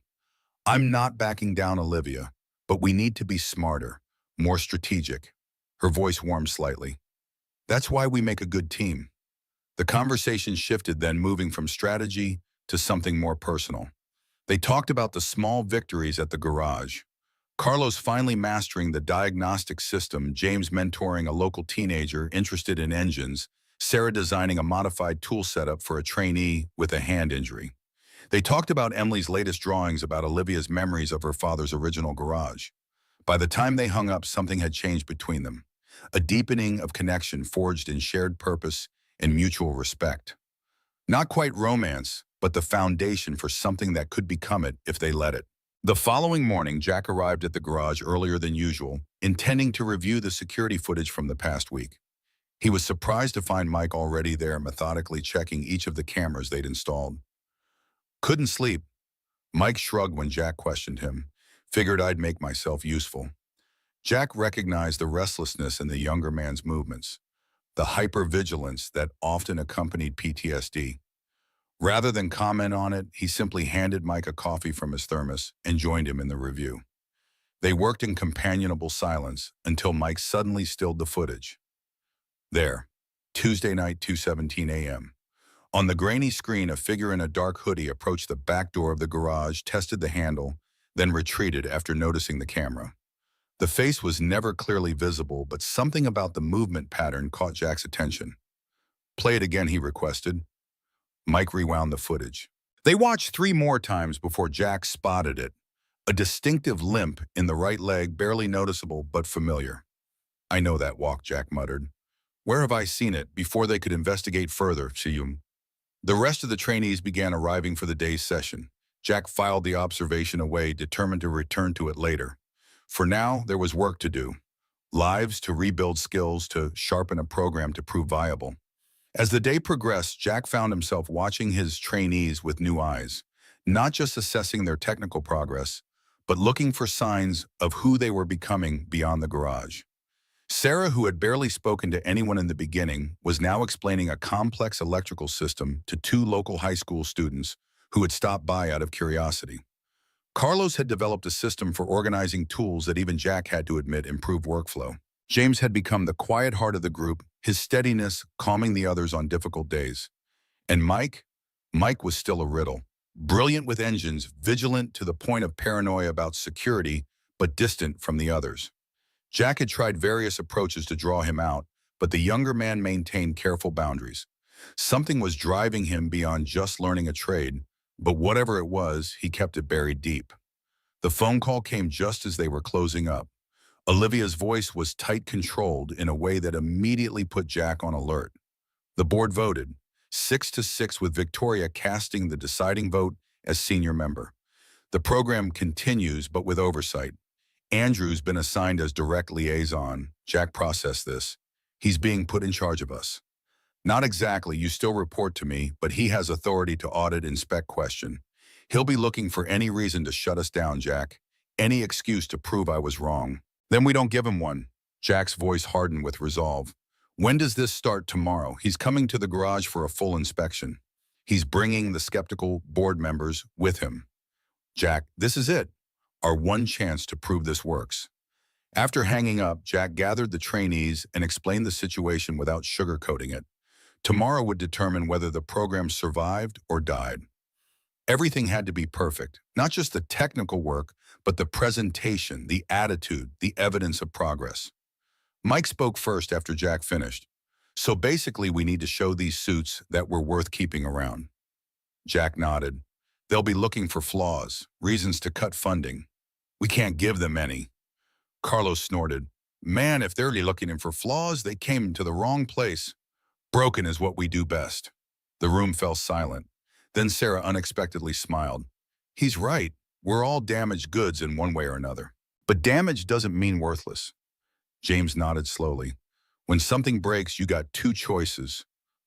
I'm not backing down, Olivia, but we need to be smarter, more strategic. Her voice warmed slightly. That's why we make a good team. The conversation shifted then, moving from strategy to something more personal. They talked about the small victories at the garage. Carlos finally mastering the diagnostic system, James mentoring a local teenager interested in engines, Sarah designing a modified tool setup for a trainee with a hand injury. They talked about Emily's latest drawings, about Olivia's memories of her father's original garage. By the time they hung up, something had changed between them. A deepening of connection forged in shared purpose and mutual respect. Not quite romance, but the foundation for something that could become it if they let it. The following morning, Jack arrived at the garage earlier than usual, intending to review the security footage from the past week. He was surprised to find Mike already there, methodically checking each of the cameras they'd installed. Couldn't sleep. Mike shrugged when Jack questioned him. Figured I'd make myself useful. Jack recognized the restlessness in the younger man's movements, the hypervigilance that often accompanied PTSD. Rather than comment on it, he simply handed Mike a coffee from his thermos and joined him in the review. They worked in companionable silence until Mike suddenly stilled the footage. There, Tuesday night, 2:17 a.m. On the grainy screen, a figure in a dark hoodie approached the back door of the garage, tested the handle, then retreated after noticing the camera. The face was never clearly visible, but something about the movement pattern caught Jack's attention. Play it again, he requested. Mike rewound the footage. They watched 3 more times before Jack spotted it. A distinctive limp in the right leg, barely noticeable but familiar. I know that walk, Jack muttered. Where have I seen it? Before they could investigate further, Siyum. The rest of the trainees began arriving for the day's session. Jack filed the observation away, determined to return to it later. For now, there was work to do. Lives to rebuild, skills to sharpen, a program to prove viable. As the day progressed, Jack found himself watching his trainees with new eyes, not just assessing their technical progress, but looking for signs of who they were becoming beyond the garage. Sarah, who had barely spoken to anyone in the beginning, was now explaining a complex electrical system to 2 local high school students who had stopped by out of curiosity. Carlos had developed a system for organizing tools that even Jack had to admit improved workflow. James had become the quiet heart of the group, his steadiness calming the others on difficult days. And Mike was still a riddle. Brilliant with engines, vigilant to the point of paranoia about security, but distant from the others. Jack had tried various approaches to draw him out, but the younger man maintained careful boundaries. Something was driving him beyond just learning a trade, but whatever it was, he kept it buried deep. The phone call came just as they were closing up. Olivia's voice was tight, controlled in a way that immediately put Jack on alert. The board voted. 6-6 with Victoria casting the deciding vote as senior member. The program continues, but with oversight. Andrew's been assigned as direct liaison. Jack processed this. He's being put in charge of us. Not exactly, you still report to me, but he has authority to audit, inspect, question. He'll be looking for any reason to shut us down, Jack. Any excuse to prove I was wrong. Then we don't give him one. Jack's voice hardened with resolve. When does this start? Tomorrow? He's coming to the garage for a full inspection. He's bringing the skeptical board members with him. Jack, this is it. Our one chance to prove this works. After hanging up, Jack gathered the trainees and explained the situation without sugarcoating it. Tomorrow would determine whether the program survived or died. Everything had to be perfect, not just the technical work, but the presentation, the attitude, the evidence of progress. Mike spoke first after Jack finished. So basically, we need to show these suits that we're worth keeping around. Jack nodded. They'll be looking for flaws, reasons to cut funding. We can't give them any. Carlos snorted. Man, if they're looking for flaws, they came to the wrong place. Broken is what we do best. The room fell silent. Then Sarah unexpectedly smiled. He's right. We're all damaged goods in one way or another. But damage doesn't mean worthless. James nodded slowly. When something breaks, you got two choices.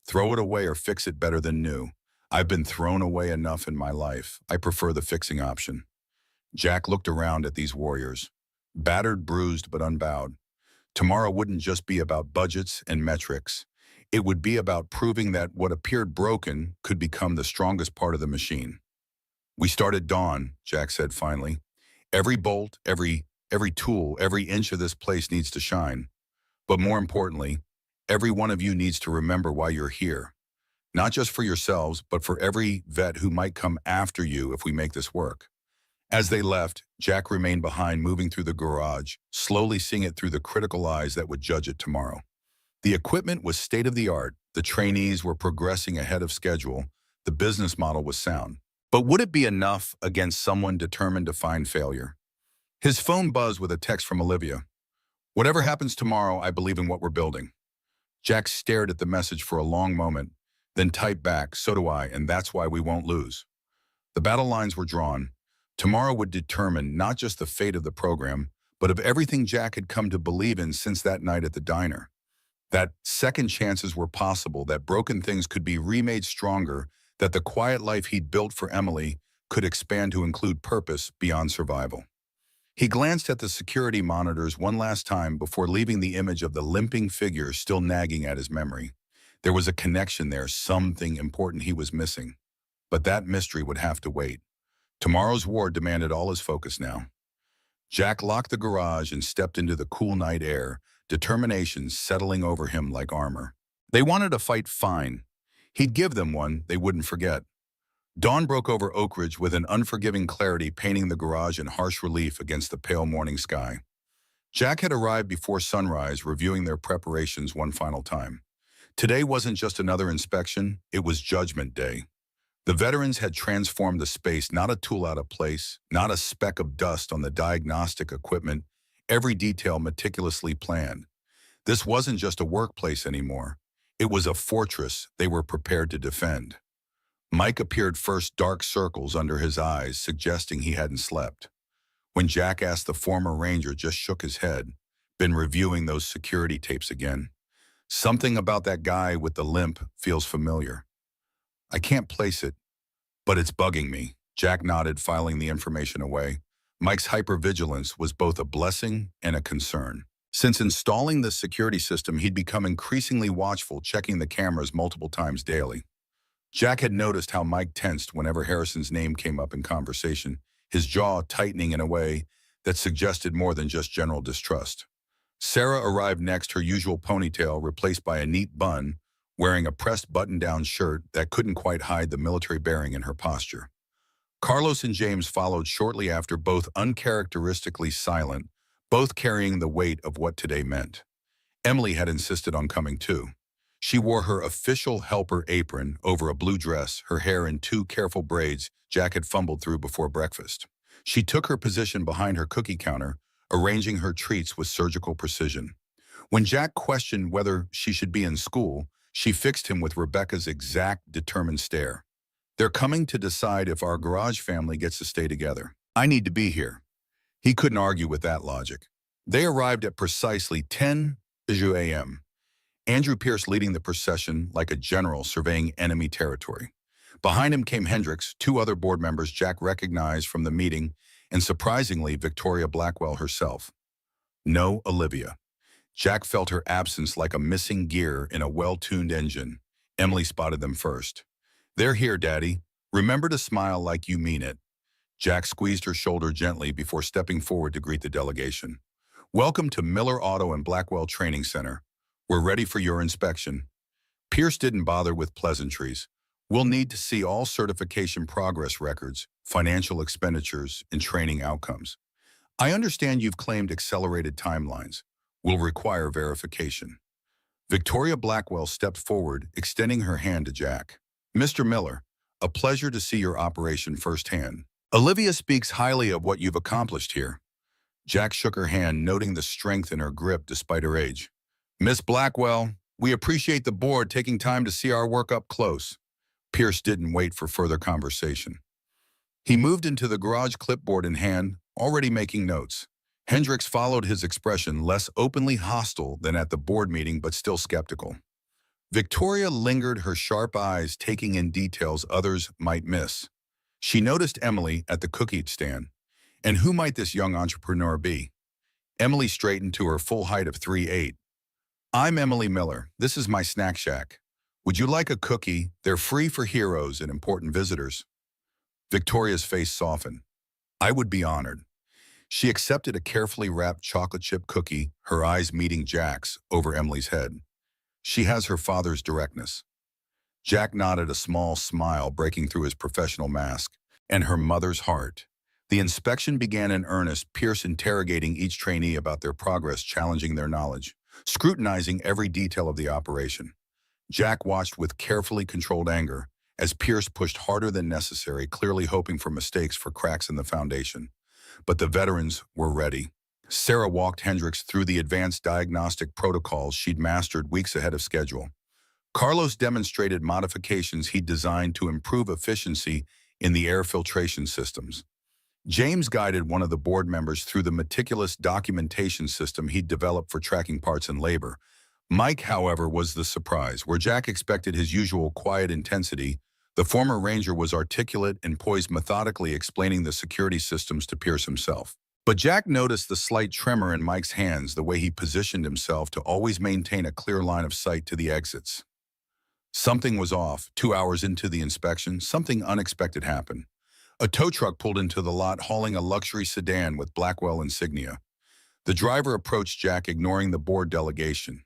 Throw it away or fix it better than new. I've been thrown away enough in my life. I prefer the fixing option. Jack looked around at these warriors. Battered, bruised, but unbowed. Tomorrow wouldn't just be about budgets and metrics. It would be about proving that what appeared broken could become the strongest part of the machine. We start at dawn, Jack said finally. Every bolt, every tool, every inch of this place needs to shine. But more importantly, every one of you needs to remember why you're here. Not just for yourselves, but for every vet who might come after you if we make this work. As they left, Jack remained behind, moving through the garage, slowly seeing it through the critical eyes that would judge it tomorrow. The equipment was state-of-the-art, the trainees were progressing ahead of schedule, the business model was sound. But would it be enough against someone determined to find failure? His phone buzzed with a text from Olivia. Whatever happens tomorrow, I believe in what we're building. Jack stared at the message for a long moment, then typed back, so do I, and that's why we won't lose. The battle lines were drawn. Tomorrow would determine not just the fate of the program, but of everything Jack had come to believe in since that night at the diner. That second chances were possible, that broken things could be remade stronger, that the quiet life he'd built for Emily could expand to include purpose beyond survival. He glanced at the security monitors one last time before leaving the image of the limping figure still nagging at his memory. There was a connection there, something important he was missing. But that mystery would have to wait. Tomorrow's war demanded all his focus now. Jack locked the garage and stepped into the cool night air, determination settling over him like armor. They wanted a fight, fine. He'd give them one they wouldn't forget. Dawn broke over Oak Ridge with an unforgiving clarity, painting the garage in harsh relief against the pale morning sky. Jack had arrived before sunrise, reviewing their preparations one final time. Today wasn't just another inspection, it was Judgment Day. The veterans had transformed the space, not a tool out of place, not a speck of dust on the diagnostic equipment, every detail meticulously planned. This wasn't just a workplace anymore. It was a fortress they were prepared to defend. Mike appeared first, dark circles under his eyes, suggesting he hadn't slept. When Jack asked, the former ranger just shook his head. Been reviewing those security tapes again. Something about that guy with the limp feels familiar. I can't place it, but it's bugging me. Jack nodded, filing the information away. Mike's hypervigilance was both a blessing and a concern. Since installing the security system, he'd become increasingly watchful, checking the cameras multiple times daily. Jack had noticed how Mike tensed whenever Harrison's name came up in conversation, his jaw tightening in a way that suggested more than just general distrust. Sarah arrived next, her usual ponytail replaced by a neat bun, wearing a pressed button-down shirt that couldn't quite hide the military bearing in her posture. Carlos and James followed shortly after, both uncharacteristically silent, both carrying the weight of what today meant. Emily had insisted on coming too. She wore her official helper apron over a blue dress, her hair in two careful braids Jack had fumbled through before breakfast. She took her position behind her cookie counter, arranging her treats with surgical precision. When Jack questioned whether she should be in school, She fixed him with Rebecca's exact, determined stare. They're coming to decide if our garage family gets to stay together. I need to be here. He couldn't argue with that logic. They arrived at precisely 10 a.m. Andrew Pierce leading the procession like a general surveying enemy territory. Behind him came Hendricks, two other board members Jack recognized from the meeting, and surprisingly, Victoria Blackwell herself. No Olivia. Jack felt her absence like a missing gear in a well-tuned engine. Emily spotted them first. They're here, Daddy. Remember to smile like you mean it. Jack squeezed her shoulder gently before stepping forward to greet the delegation. Welcome to Miller Auto and Blackwell Training Center. We're ready for your inspection. Pierce didn't bother with pleasantries. We'll need to see all certification progress records, financial expenditures, and training outcomes. I understand you've claimed accelerated timelines. Will require verification. Victoria Blackwell stepped forward, extending her hand to Jack. Mr. Miller, a pleasure to see your operation firsthand. Olivia speaks highly of what you've accomplished here. Jack shook her hand, noting the strength in her grip despite her age. Miss Blackwell, we appreciate the board taking time to see our work up close. Pierce didn't wait for further conversation. He moved into the garage, clipboard in hand, already making notes. Hendricks followed his expression, less openly hostile than at the board meeting, but still skeptical. Victoria lingered, her sharp eyes taking in details others might miss. She noticed Emily at the cookie stand. And who might this young entrepreneur be? Emily straightened to her full height of 3'8". I'm Emily Miller. This is my snack shack. Would you like a cookie? They're free for heroes and important visitors. Victoria's face softened. I would be honored. She accepted a carefully wrapped chocolate chip cookie, her eyes meeting Jack's over Emily's head. She has her father's directness. Jack nodded, a small smile breaking through his professional mask, and her mother's heart. The inspection began in earnest, Pierce interrogating each trainee about their progress, challenging their knowledge, scrutinizing every detail of the operation. Jack watched with carefully controlled anger as Pierce pushed harder than necessary, clearly hoping for mistakes, for cracks in the foundation. But the veterans were ready. Sarah walked Hendricks through the advanced diagnostic protocols she'd mastered weeks ahead of schedule. Carlos demonstrated modifications he'd designed to improve efficiency in the air filtration systems. James guided one of the board members through the meticulous documentation system he'd developed for tracking parts and labor. Mike, however, was the surprise. Where Jack expected his usual quiet intensity, the former Ranger was articulate and poised, methodically explaining the security systems to Pierce himself. But Jack noticed the slight tremor in Mike's hands, the way he positioned himself to always maintain a clear line of sight to the exits. Something was off. 2 hours into the inspection, something unexpected happened. A tow truck pulled into the lot, hauling a luxury sedan with Blackwell insignia. The driver approached Jack, ignoring the board delegation.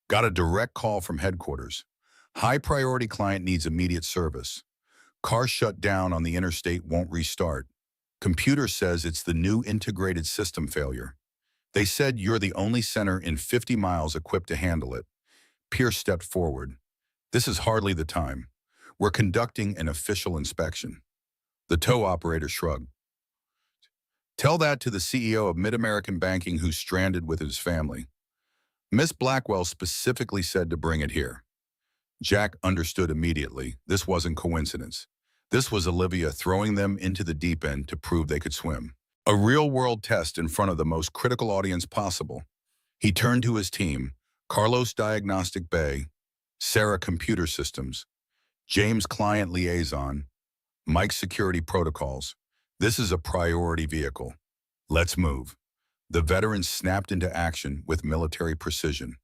Got a direct call from headquarters. High-priority client needs immediate service. Car shut down on the interstate, won't restart. Computer says it's the new integrated system failure. They said you're the only center in 50 miles equipped to handle it. Pierce stepped forward. This is hardly the time. We're conducting an official inspection. The tow operator shrugged. Tell that to the CEO of Mid-American Banking, who's stranded with his family. Miss Blackwell specifically said to bring it here. Jack understood immediately. This wasn't coincidence. This was Olivia throwing them into the deep end to prove they could swim. A real-world test in front of the most critical audience possible. He turned to his team, Carlos Diagnostic Bay, Sarah Computer Systems, James Client Liaison, Mike Security Protocols. This is a priority vehicle. Let's move. The veterans snapped into action with military precision.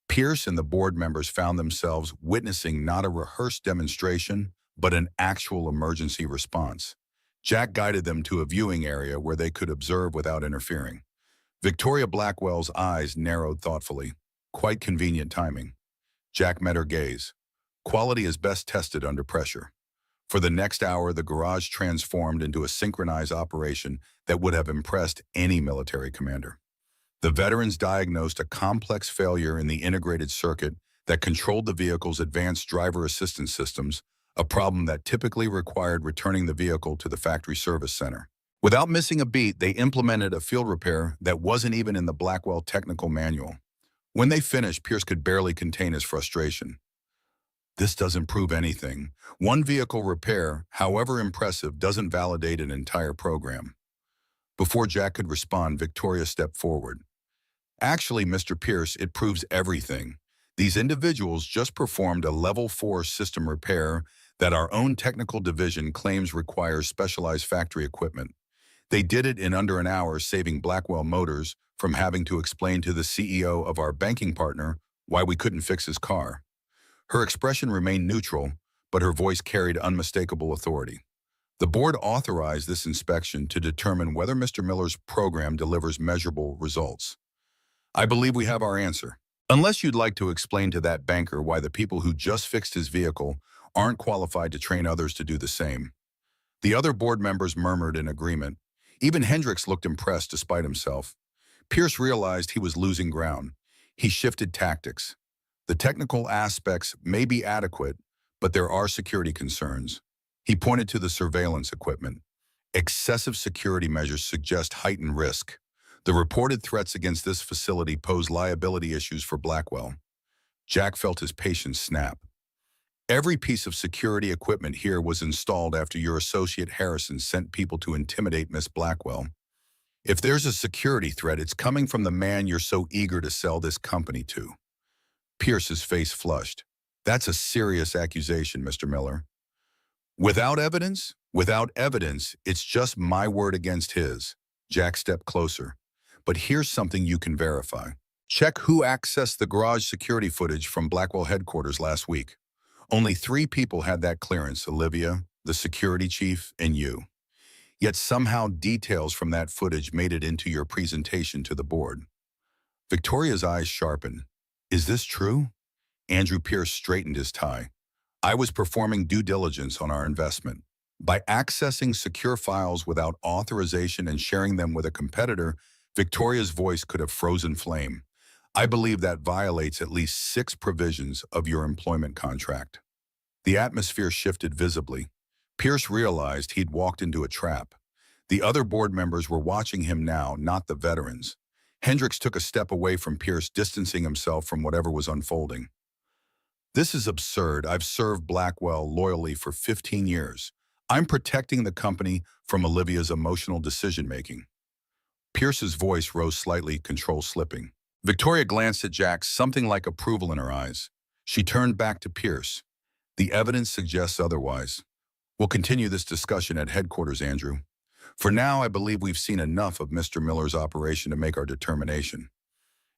Pierce and the board members found themselves witnessing not a rehearsed demonstration, but an actual emergency response. Jack guided them to a viewing area where they could observe without interfering. Victoria Blackwell's eyes narrowed thoughtfully. Quite convenient timing. Jack met her gaze. Quality is best tested under pressure. For the next hour, the garage transformed into a synchronized operation that would have impressed any military commander. The veterans diagnosed a complex failure in the integrated circuit that controlled the vehicle's advanced driver assistance systems, a problem that typically required returning the vehicle to the factory service center. Without missing a beat, they implemented a field repair that wasn't even in the Blackwell technical manual. When they finished, Pierce could barely contain his frustration. This doesn't prove anything. One vehicle repair, however impressive, doesn't validate an entire program. Before Jack could respond, Victoria stepped forward. Actually, Mr. Pierce, it proves everything. These individuals just performed a level 4 system repair that our own technical division claims requires specialized factory equipment. They did it in under an hour, saving Blackwell Motors from having to explain to the CEO of our banking partner why we couldn't fix his car. Her expression remained neutral, but her voice carried unmistakable authority. The board authorized this inspection to determine whether Mr. Miller's program delivers measurable results. I believe we have our answer. Unless you'd like to explain to that banker why the people who just fixed his vehicle aren't qualified to train others to do the same. The other board members murmured in agreement. Even Hendricks looked impressed despite himself. Pierce realized he was losing ground. He shifted tactics. The technical aspects may be adequate, but there are security concerns. He pointed to the surveillance equipment. Excessive security measures suggest heightened risk. The reported threats against this facility pose liability issues for Blackwell. Jack felt his patience snap. Every piece of security equipment here was installed after your associate Harrison sent people to intimidate Miss Blackwell. If there's a security threat, it's coming from the man you're so eager to sell this company to. Pierce's face flushed. That's a serious accusation, Mr. Miller. Without evidence? Without evidence, it's just my word against his. Jack stepped closer. But here's something you can verify. Check who accessed the garage security footage from Blackwell headquarters last week. Only 3 people had that clearance: Olivia, the security chief, and you. Yet somehow details from that footage made it into your presentation to the board. Victoria's eyes sharpened. Is this true? Andrew Pierce straightened his tie. I was performing due diligence on our investment. By accessing secure files without authorization and sharing them with a competitor, Victoria's voice could have frozen flame. I believe that violates at least 6 provisions of your employment contract. The atmosphere shifted visibly. Pierce realized he'd walked into a trap. The other board members were watching him now, not the veterans. Hendricks took a step away from Pierce, distancing himself from whatever was unfolding. This is absurd. I've served Blackwell loyally for 15 years. I'm protecting the company from Olivia's emotional decision-making. Pierce's voice rose slightly, control slipping. Victoria glanced at Jack, something like approval in her eyes. She turned back to Pierce. The evidence suggests otherwise. We'll continue this discussion at headquarters, Andrew. For now, I believe we've seen enough of Mr. Miller's operation to make our determination.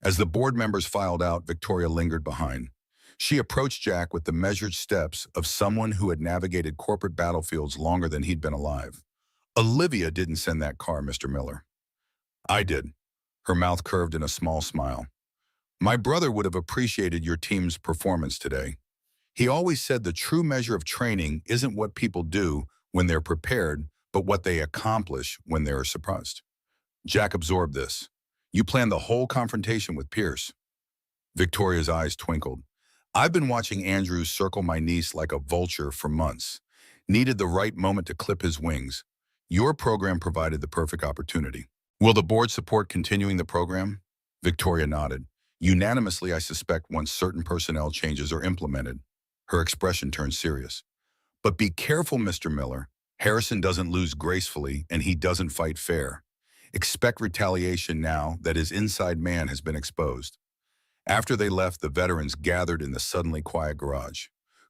As the board members filed out, Victoria lingered behind. She approached Jack with the measured steps of someone who had navigated corporate battlefields longer than he'd been alive. Olivia didn't send that car, Mr. Miller. I did. Her mouth curved in a small smile. My brother would have appreciated your team's performance today. He always said the true measure of training isn't what people do when they're prepared, but what they accomplish when they are surprised. Jack absorbed this. You planned the whole confrontation with Pierce. Victoria's eyes twinkled. I've been watching Andrew circle my niece like a vulture for months. Needed the right moment to clip his wings. Your program provided the perfect opportunity. Will the board support continuing the program? Victoria nodded. Unanimously, I suspect, once certain personnel changes are implemented. Her expression turned serious. But be careful, Mr. Miller. Harrison doesn't lose gracefully, and he doesn't fight fair. Expect retaliation now that his inside man has been exposed. After they left, the veterans gathered in the suddenly quiet garage.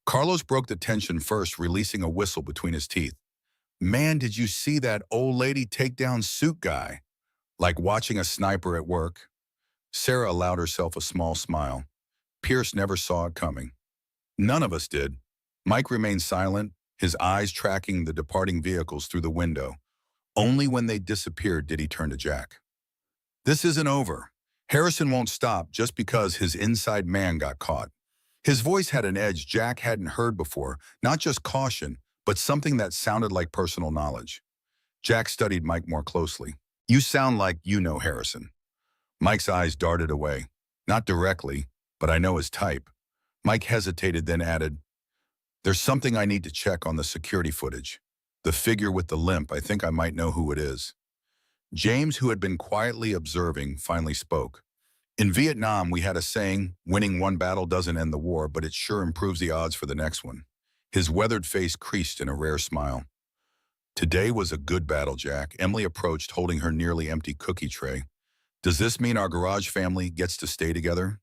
Carlos broke the tension first, releasing a whistle between his teeth. Man, did you see that old lady take down suit guy? Like watching a sniper at work. Sarah allowed herself a small smile. Pierce never saw it coming. None of us did. Mike remained silent, his eyes tracking the departing vehicles through the window. Only when they disappeared did he turn to Jack. This isn't over. Harrison won't stop just because his inside man got caught. His voice had an edge Jack hadn't heard before, not just caution, but something that sounded like personal knowledge. Jack studied Mike more closely. You sound like you know Harrison. Mike's eyes darted away. Not directly, but I know his type. Mike hesitated, then added, There's something I need to check on the security footage. The figure with the limp, I think I might know who it is. James, who had been quietly observing, finally spoke. In Vietnam, we had a saying, winning one battle doesn't end the war, but it sure improves the odds for the next one. His weathered face creased in a rare smile. Today was a good battle, Jack. Emily approached, holding her nearly empty cookie tray. Does this mean our garage family gets to stay together?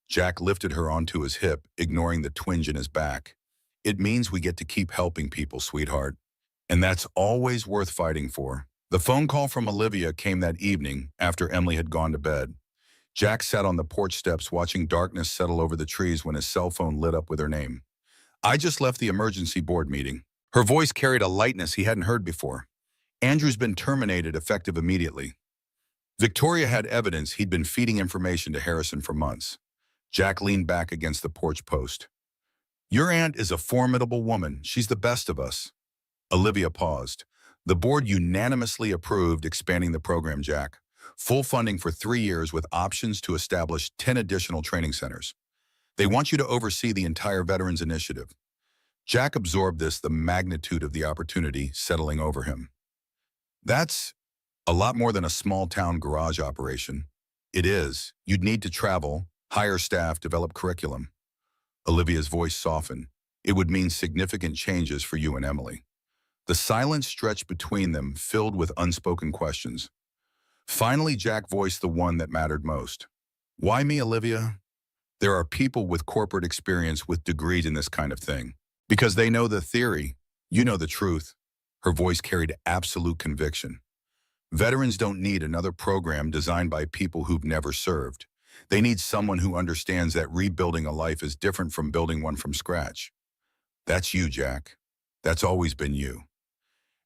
Jack lifted her onto his hip, ignoring the twinge in his back. It means we get to keep helping people, sweetheart. And that's always worth fighting for. The phone call from Olivia came that evening after Emily had gone to bed. Jack sat on the porch steps watching darkness settle over the trees when his cell phone lit up with her name. I just left the emergency board meeting. Her voice carried a lightness he hadn't heard before. Andrew's been terminated effective immediately. Victoria had evidence he'd been feeding information to Harrison for months. Jack leaned back against the porch post. Your aunt is a formidable woman. She's the best of us. Olivia paused. The board unanimously approved expanding the program, Jack. Full funding for 3 years with options to establish 10 additional training centers. They want you to oversee the entire Veterans Initiative. Jack absorbed the magnitude of the opportunity settling over him. That's a lot more than a small-town garage operation. It is. You'd need to travel, hire staff, develop curriculum. Olivia's voice softened. It would mean significant changes for you and Emily. The silence stretched between them, filled with unspoken questions. Finally, Jack voiced the one that mattered most. Why me, Olivia? There are people with corporate experience with degrees in this kind of thing. Because they know the theory. You know the truth. Her voice carried absolute conviction. Veterans don't need another program designed by people who've never served. They need someone who understands that rebuilding a life is different from building one from scratch. That's you, Jack. That's always been you.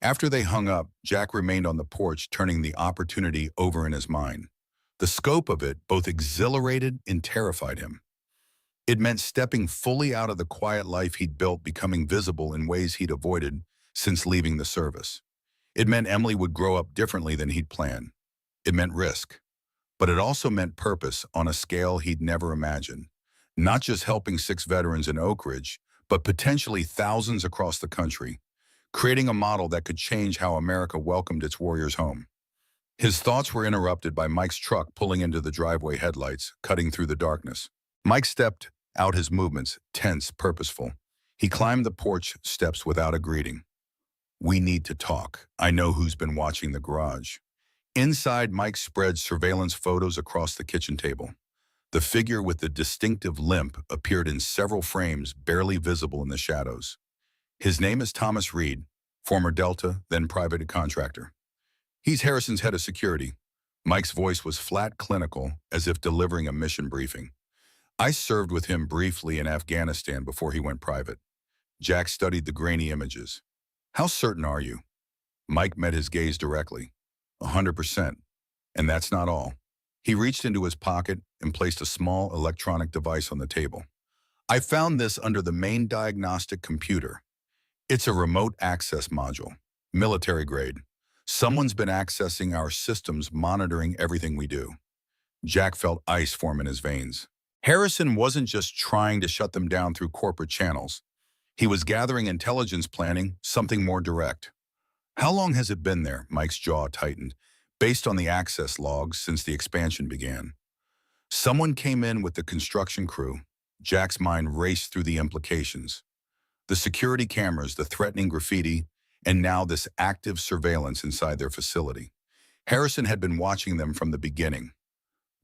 After they hung up, Jack remained on the porch, turning the opportunity over in his mind. The scope of it both exhilarated and terrified him. It meant stepping fully out of the quiet life he'd built, becoming visible in ways he'd avoided since leaving the service. It meant Emily would grow up differently than he'd planned. It meant risk. But it also meant purpose on a scale he'd never imagined. Not just helping 6 veterans in Oak Ridge, but potentially thousands across the country, creating a model that could change how America welcomed its warriors home. His thoughts were interrupted by Mike's truck pulling into the driveway, headlights cutting through the darkness. Mike stepped out, his movements tense, purposeful. He climbed the porch steps without a greeting. We need to talk. I know who's been watching the garage. Inside, Mike spread surveillance photos across the kitchen table. The figure with the distinctive limp appeared in several frames, barely visible in the shadows. His name is Thomas Reed, former Delta, then private contractor. He's Harrison's head of security. Mike's voice was flat, clinical, as if delivering a mission briefing. I served with him briefly in Afghanistan before he went private. Jack studied the grainy images. How certain are you? Mike met his gaze directly. 100%. And that's not all. He reached into his pocket and placed a small electronic device on the table. I found this under the main diagnostic computer. It's a remote access module, military grade. Someone's been accessing our systems, monitoring everything we do. Jack felt ice form in his veins. Harrison wasn't just trying to shut them down through corporate channels. He was gathering intelligence, planning something more direct. How long has it been there? Mike's jaw tightened. Based on the access logs since the expansion began. Someone came in with the construction crew. Jack's mind raced through the implications. The security cameras, the threatening graffiti, and now this active surveillance inside their facility. Harrison had been watching them from the beginning.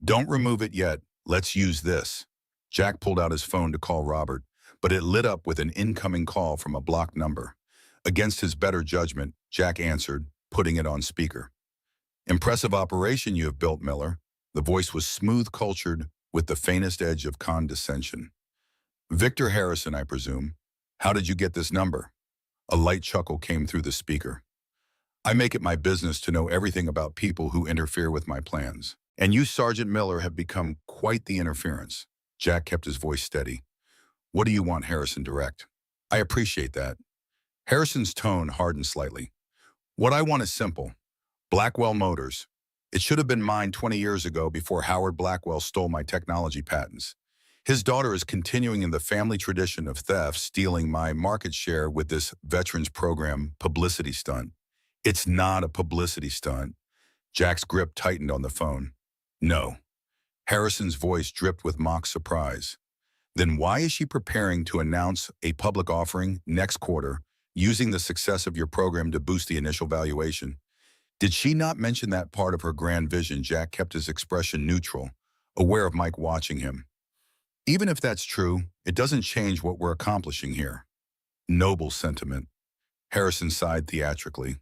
Don't remove it yet. Let's use this. Jack pulled out his phone to call Robert, but it lit up with an incoming call from a blocked number. Against his better judgment, Jack answered, putting it on speaker. Impressive operation you have built, Miller. The voice was smooth, cultured, with the faintest edge of condescension. Victor Harrison, I presume. How did you get this number? A light chuckle came through the speaker. I make it my business to know everything about people who interfere with my plans. And you, Sergeant Miller, have become quite the interference. Jack kept his voice steady. What do you want, Harrison? Direct. I appreciate that. Harrison's tone hardened slightly. What I want is simple. Blackwell Motors. It should have been mine 20 years ago before Howard Blackwell stole my technology patents. His daughter is continuing in the family tradition of theft, stealing my market share with this veterans program publicity stunt. It's not a publicity stunt. Jack's grip tightened on the phone. No. Harrison's voice dripped with mock surprise. Then why is she preparing to announce a public offering next quarter, using the success of your program to boost the initial valuation? Did she not mention that part of her grand vision? Jack kept his expression neutral, aware of Mike watching him. Even if that's true, it doesn't change what we're accomplishing here. Noble sentiment. Harrison sighed theatrically.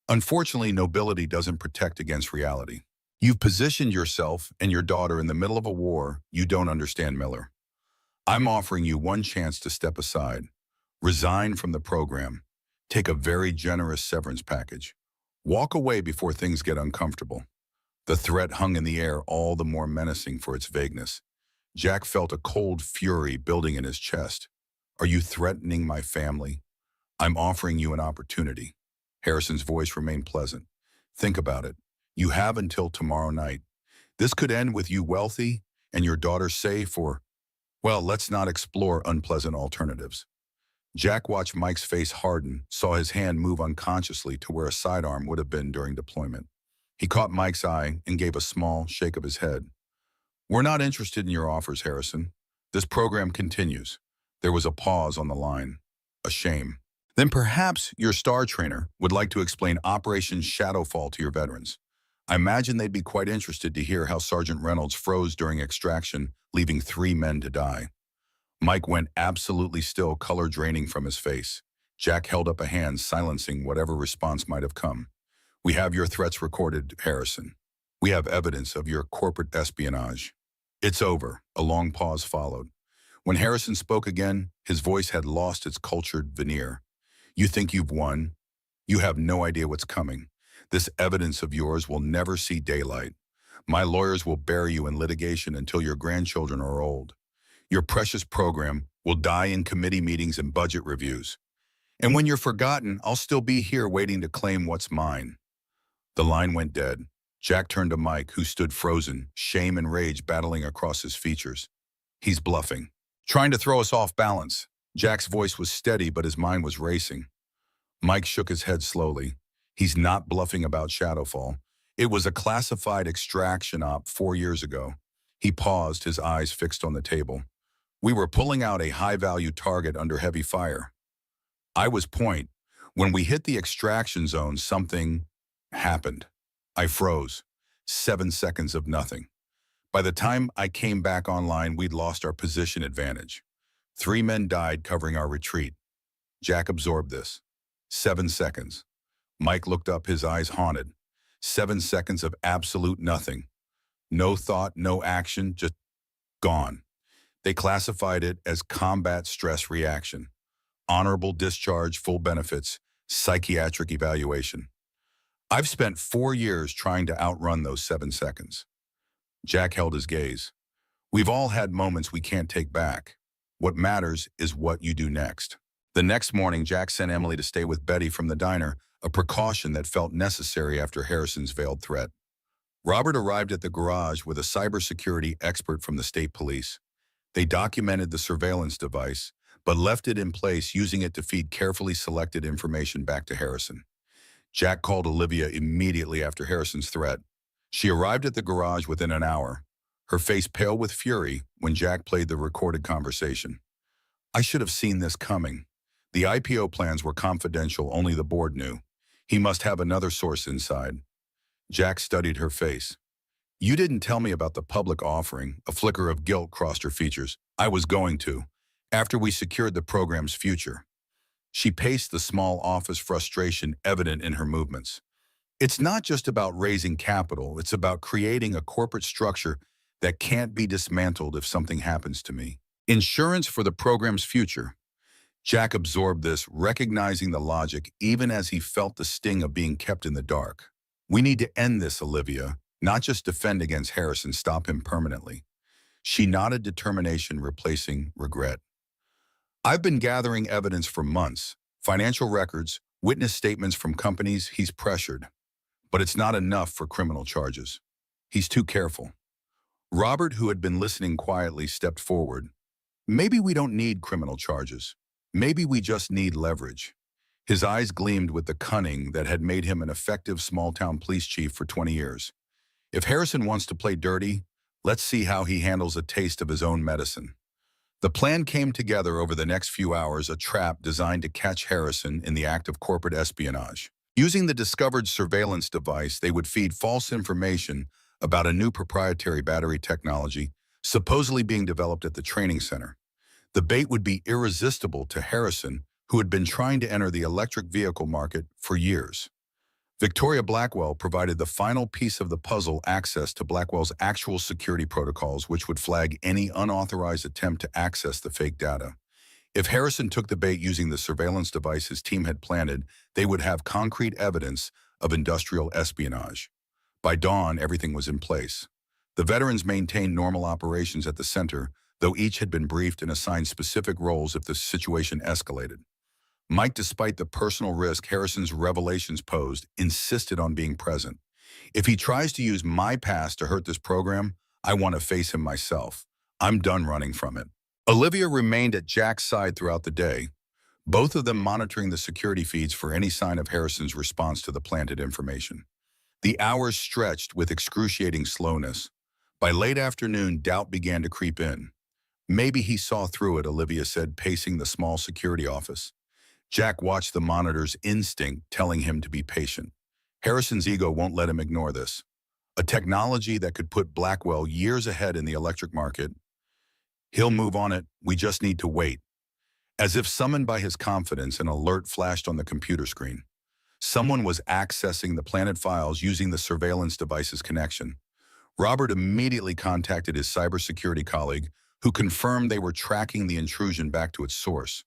Unfortunately, nobility doesn't protect against reality. You've positioned yourself and your daughter in the middle of a war you don't understand, Miller. I'm offering you one chance to step aside, resign from the program, take a very generous severance package, walk away before things get uncomfortable. The threat hung in the air, all the more menacing for its vagueness. Jack felt a cold fury building in his chest. Are you threatening my family? I'm offering you an opportunity. Harrison's voice remained pleasant. Think about it. You have until tomorrow night. This could end with you wealthy and your daughter safe, or, well, let's not explore unpleasant alternatives. Jack watched Mike's face harden, saw his hand move unconsciously to where a sidearm would have been during deployment. He caught Mike's eye and gave a small shake of his head. We're not interested in your offers, Harrison. This program continues. There was a pause on the line. A shame. Then perhaps your star trainer would like to explain Operation Shadowfall to your veterans. I imagine they'd be quite interested to hear how Sergeant Reynolds froze during extraction, leaving 3 men to die. Mike went absolutely still, color draining from his face. Jack held up a hand, silencing whatever response might have come. We have your threats recorded, Harrison. We have evidence of your corporate espionage. It's over. A long pause followed. When Harrison spoke again, his voice had lost its cultured veneer. You think you've won? You have no idea what's coming. This evidence of yours will never see daylight. My lawyers will bury you in litigation until your grandchildren are old. Your precious program will die in committee meetings and budget reviews. And when you're forgotten, I'll still be here waiting to claim what's mine. The line went dead. Jack turned to Mike, who stood frozen, shame and rage battling across his features. He's bluffing. Trying to throw us off balance. Jack's voice was steady, but his mind was racing. Mike shook his head slowly. He's not bluffing about Shadowfall. It was a classified extraction op 4 years ago. He paused, his eyes fixed on the table. We were pulling out a high-value target under heavy fire. I was point. When we hit the extraction zone, something happened. I froze. 7 seconds of nothing. By the time I came back online, we'd lost our position advantage. 3 men died covering our retreat. Jack absorbed this. 7 seconds. Mike looked up, his eyes haunted. 7 seconds of absolute nothing. No thought, no action, just gone. They classified it as combat stress reaction. Honorable discharge, full benefits, psychiatric evaluation. I've spent 4 years trying to outrun those 7 seconds. Jack held his gaze. We've all had moments we can't take back. What matters is what you do next. The next morning, Jack sent Emily to stay with Betty from the diner, a precaution that felt necessary after Harrison's veiled threat. Robert arrived at the garage with a cybersecurity expert from the state police. They documented the surveillance device, but left it in place, using it to feed carefully selected information back to Harrison. Jack called Olivia immediately after Harrison's threat. She arrived at the garage within an hour, her face pale with fury when Jack played the recorded conversation. I should have seen this coming. The IPO plans were confidential, only the board knew. He must have another source inside. Jack studied her face. You didn't tell me about the public offering. A flicker of guilt crossed her features. I was going to, after we secured the program's future. She paced the small office, frustration evident in her movements. It's not just about raising capital, it's about creating a corporate structure that can't be dismantled if something happens to me. Insurance for the program's future. Jack absorbed this, recognizing the logic even as he felt the sting of being kept in the dark. We need to end this, Olivia, not just defend against Harrison, stop him permanently. She nodded, determination replacing regret. I've been gathering evidence for months, financial records, witness statements from companies he's pressured. But it's not enough for criminal charges. He's too careful. Robert, who had been listening quietly, stepped forward. Maybe we don't need criminal charges. Maybe we just need leverage. His eyes gleamed with the cunning that had made him an effective small-town police chief for 20 years. If Harrison wants to play dirty, Let's see how he handles a taste of his own medicine. The plan came together over the next few hours, a trap designed to catch Harrison in the act of corporate espionage. Using the discovered surveillance device, they would feed false information about a new proprietary battery technology supposedly being developed at the training center. The bait would be irresistible to Harrison, who had been trying to enter the electric vehicle market for years. Victoria Blackwell provided the final piece of the puzzle: access to Blackwell's actual security protocols, which would flag any unauthorized attempt to access the fake data. If Harrison took the bait using the surveillance device his team had planted, they would have concrete evidence of industrial espionage. By dawn, everything was in place. The veterans maintained normal operations at the center, though each had been briefed and assigned specific roles if the situation escalated. Mike, despite the personal risk Harrison's revelations posed, insisted on being present. If he tries to use my past to hurt this program, I want to face him myself. I'm done running from it. Olivia remained at Jack's side throughout the day, both of them monitoring the security feeds for any sign of Harrison's response to the planted information. The hours stretched with excruciating slowness. By late afternoon, doubt began to creep in. Maybe he saw through it, Olivia said, pacing the small security office. Jack watched the monitor's instinct telling him to be patient. Harrison's ego won't let him ignore this. A technology that could put Blackwell years ahead in the electric market. He'll move on it, we just need to wait. As if summoned by his confidence, an alert flashed on the computer screen. Someone was accessing the planted files using the surveillance device's connection. Robert immediately contacted his cybersecurity colleague, who confirmed they were tracking the intrusion back to its source.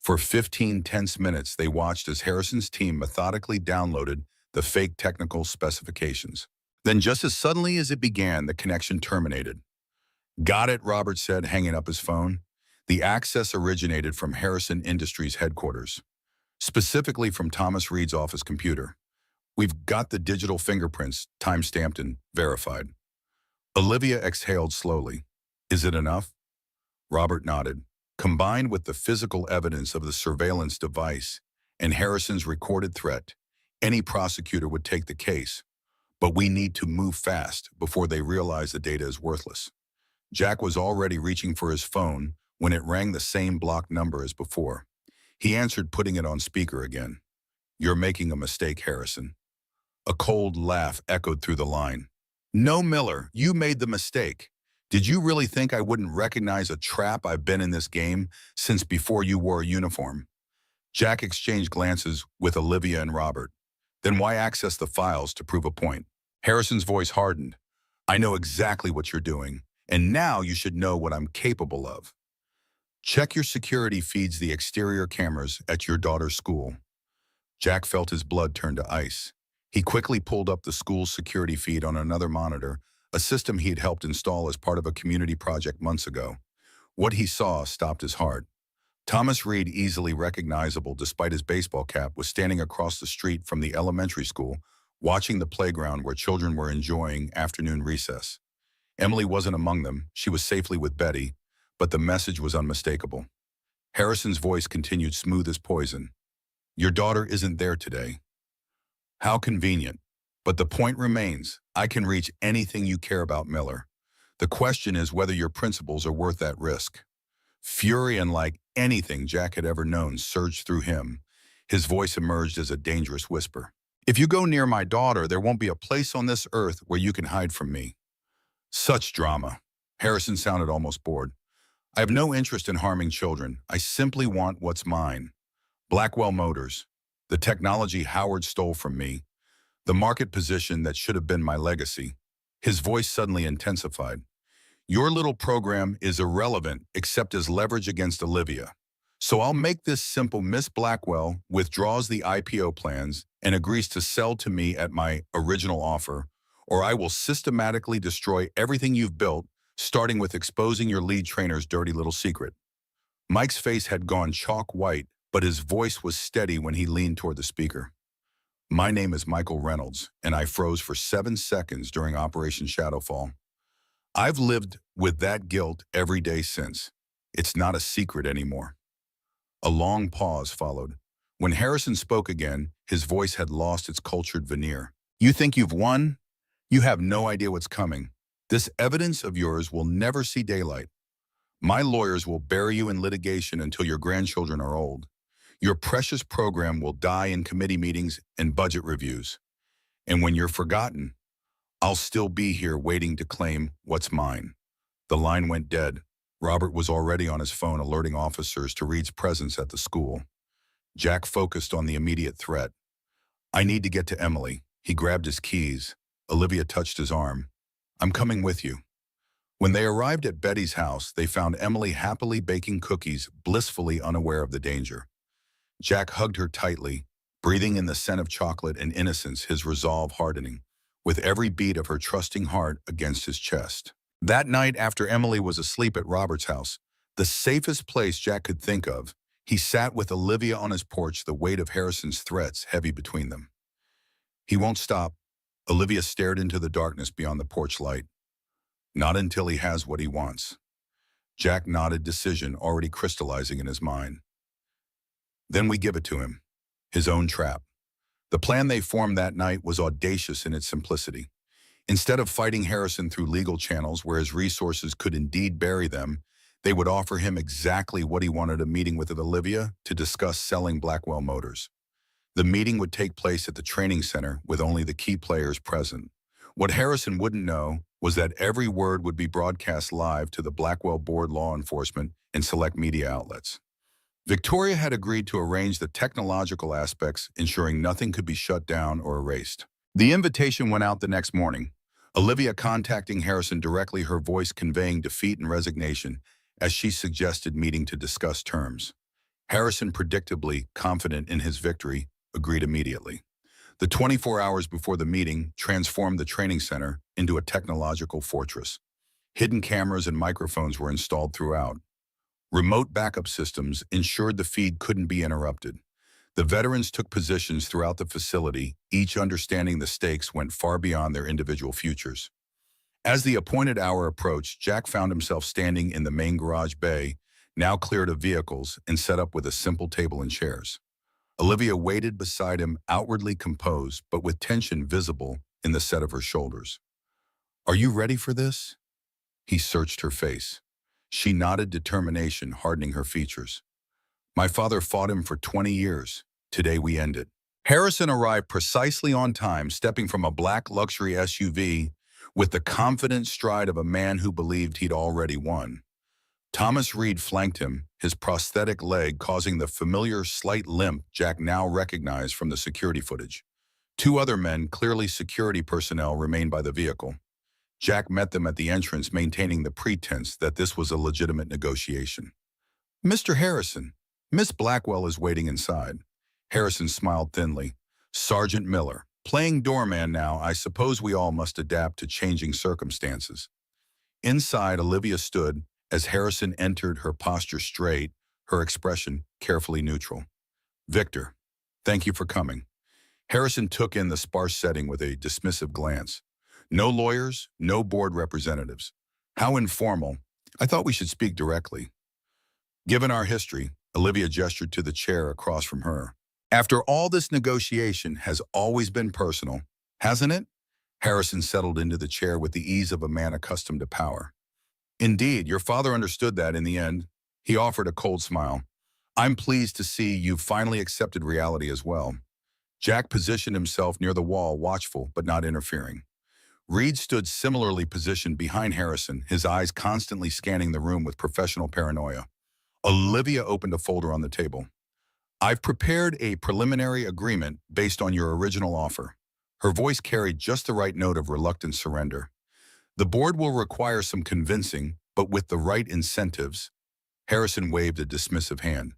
For 15 tense minutes, they watched as Harrison's team methodically downloaded the fake technical specifications. Then, just as suddenly as it began, the connection terminated. Got it, Robert said, hanging up his phone. The access originated from Harrison Industries headquarters, specifically from Thomas Reed's office computer. We've got the digital fingerprints, time-stamped and verified. Olivia exhaled slowly. Is it enough? Robert nodded. Combined with the physical evidence of the surveillance device and Harrison's recorded threat, any prosecutor would take the case. But we need to move fast before they realize the data is worthless. Jack was already reaching for his phone when it rang the same blocked number as before. He answered, putting it on speaker again. You're making a mistake, Harrison. A cold laugh echoed through the line. No, Miller, you made the mistake. Did you really think I wouldn't recognize a trap? I've been in this game since before you wore a uniform. Jack exchanged glances with Olivia and Robert. Then why access the files to prove a point? Harrison's voice hardened. I know exactly what you're doing, and now you should know what I'm capable of. Check your security feeds, the exterior cameras at your daughter's school. Jack felt his blood turn to ice. He quickly pulled up the school's security feed on another monitor, a system he had helped install as part of a community project months ago. What he saw stopped his heart. Thomas Reed, easily recognizable despite his baseball cap, was standing across the street from the elementary school, watching the playground where children were enjoying afternoon recess. Emily wasn't among them. She was safely with Betty, but the message was unmistakable. Harrison's voice continued, smooth as poison. Your daughter isn't there today. How convenient. But the point remains, I can reach anything you care about, Miller. The question is whether your principles are worth that risk. Fury, unlike anything Jack had ever known, surged through him. His voice emerged as a dangerous whisper. If you go near my daughter, there won't be a place on this earth where you can hide from me. Such drama. Harrison sounded almost bored. I have no interest in harming children. I simply want what's mine. Blackwell Motors, the technology Howard stole from me, the market position that should have been my legacy. His voice suddenly intensified. Your little program is irrelevant except as leverage against Olivia. So I'll make this simple. Miss Blackwell withdraws the IPO plans and agrees to sell to me at my original offer, or I will systematically destroy everything you've built, starting with exposing your lead trainer's dirty little secret. Mike's face had gone chalk white, but his voice was steady when he leaned toward the speaker. My name is Michael Reynolds, and I froze for 7 seconds during Operation Shadowfall. I've lived with that guilt every day since. It's not a secret anymore. A long pause followed. When Harrison spoke again, his voice had lost its cultured veneer. You think you've won? You have no idea what's coming. This evidence of yours will never see daylight. My lawyers will bury you in litigation until your grandchildren are old. Your precious program will die in committee meetings and budget reviews. And when you're forgotten, I'll still be here waiting to claim what's mine." The line went dead. Robert was already on his phone alerting officers to Reed's presence at the school. Jack focused on the immediate threat. "I need to get to Emily." He grabbed his keys. Olivia touched his arm. "I'm coming with you." When they arrived at Betty's house, they found Emily happily baking cookies, blissfully unaware of the danger. Jack hugged her tightly, breathing in the scent of chocolate and innocence, his resolve hardening, with every beat of her trusting heart against his chest. That night, after Emily was asleep at Robert's house, the safest place Jack could think of, he sat with Olivia on his porch, the weight of Harrison's threats heavy between them. "He won't stop." Olivia stared into the darkness beyond the porch light. "Not until he has what he wants." Jack nodded, decision already crystallizing in his mind. "Then we give it to him. His own trap." The plan they formed that night was audacious in its simplicity. Instead of fighting Harrison through legal channels where his resources could indeed bury them, they would offer him exactly what he wanted: a meeting with Olivia to discuss selling Blackwell Motors. The meeting would take place at the training center with only the key players present. What Harrison wouldn't know was that every word would be broadcast live to the Blackwell board, law enforcement, and select media outlets. Victoria had agreed to arrange the technological aspects, ensuring nothing could be shut down or erased. The invitation went out the next morning, Olivia contacting Harrison directly, her voice conveying defeat and resignation as she suggested meeting to discuss terms. Harrison, predictably confident in his victory, agreed immediately. The 24 hours before the meeting transformed the training center into a technological fortress. Hidden cameras and microphones were installed throughout. Remote backup systems ensured the feed couldn't be interrupted. The veterans took positions throughout the facility, each understanding the stakes went far beyond their individual futures. As the appointed hour approached, Jack found himself standing in the main garage bay, now cleared of vehicles and set up with a simple table and chairs. Olivia waited beside him, outwardly composed, but with tension visible in the set of her shoulders. "Are you ready for this?" He searched her face. She nodded, determination hardening her features. "My father fought him for 20 years. Today we end it." Harrison arrived precisely on time, stepping from a black luxury SUV with the confident stride of a man who believed he'd already won. Thomas Reed flanked him, his prosthetic leg causing the familiar slight limp Jack now recognized from the security footage. Two other men, clearly security personnel, remained by the vehicle. Jack met them at the entrance, maintaining the pretense that this was a legitimate negotiation. "Mr. Harrison, Miss Blackwell is waiting inside." Harrison smiled thinly. "Sergeant Miller. Playing doorman now, I suppose we all must adapt to changing circumstances." Inside, Olivia stood as Harrison entered, her posture straight, her expression carefully neutral. "Victor, thank you for coming." Harrison took in the sparse setting with a dismissive glance. "No lawyers, no board representatives. How informal. I thought we should speak directly." "Given our history," Olivia gestured to the chair across from her. "After all, this negotiation has always been personal, hasn't it?" Harrison settled into the chair with the ease of a man accustomed to power. "Indeed, your father understood that in the end." He offered a cold smile. "I'm pleased to see you've finally accepted reality as well." Jack positioned himself near the wall, watchful but not interfering. Reed stood similarly positioned behind Harrison, his eyes constantly scanning the room with professional paranoia. Olivia opened a folder on the table. "I've prepared a preliminary agreement based on your original offer." Her voice carried just the right note of reluctant surrender. "The board will require some convincing, but with the right incentives." Harrison waved a dismissive hand.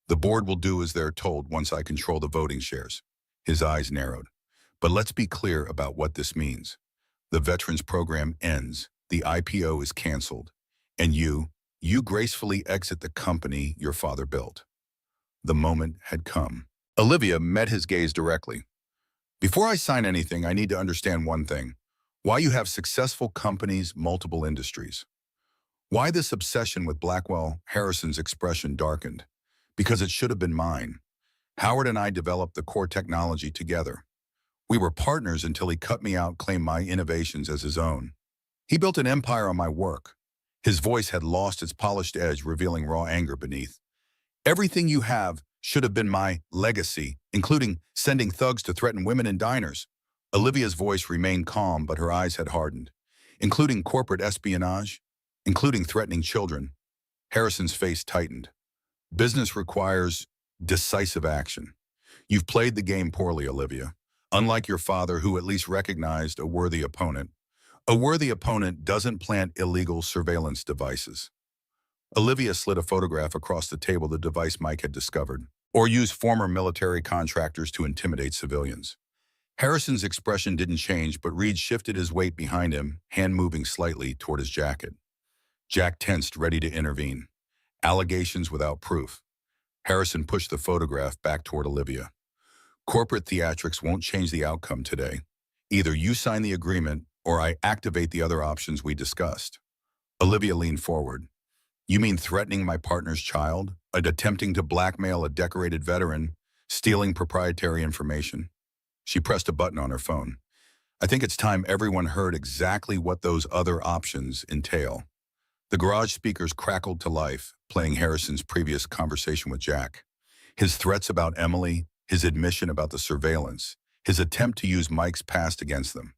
"The board will do as they're told once I control the voting shares." His eyes narrowed. "But let's be clear about what this means. The veterans program ends, the IPO is canceled, and you gracefully exit the company your father built." The moment had come. Olivia met his gaze directly. "Before I sign anything, I need to understand one thing. Why you have successful companies, multiple industries. Why this obsession with Blackwell?" Harrison's expression darkened. "Because it should have been mine. Howard and I developed the core technology together. We were partners until he cut me out, claimed my innovations as his own." He built an empire on my work. His voice had lost its polished edge, revealing raw anger beneath. Everything you have should have been my legacy, including sending thugs to threaten women in diners. Olivia's voice remained calm, but her eyes had hardened. Including corporate espionage, including threatening children. Harrison's face tightened. Business requires decisive action. You've played the game poorly, Olivia. Unlike your father, who at least recognized a worthy opponent. A worthy opponent doesn't plant illegal surveillance devices. Olivia slid a photograph across the table, the device Mike had discovered, or use former military contractors to intimidate civilians. Harrison's expression didn't change, but Reed shifted his weight behind him, hand moving slightly toward his jacket. Jack tensed, ready to intervene. Allegations without proof. Harrison pushed the photograph back toward Olivia. Corporate theatrics won't change the outcome today. Either you sign the agreement, or I activate the other options we discussed. Olivia leaned forward. You mean threatening my partner's child? Attempting to blackmail a decorated veteran? Stealing proprietary information? She pressed a button on her phone. I think it's time everyone heard exactly what those other options entail. The garage speakers crackled to life, playing Harrison's previous conversation with Jack. His threats about Emily, his admission about the surveillance, his attempt to use Mike's past against them.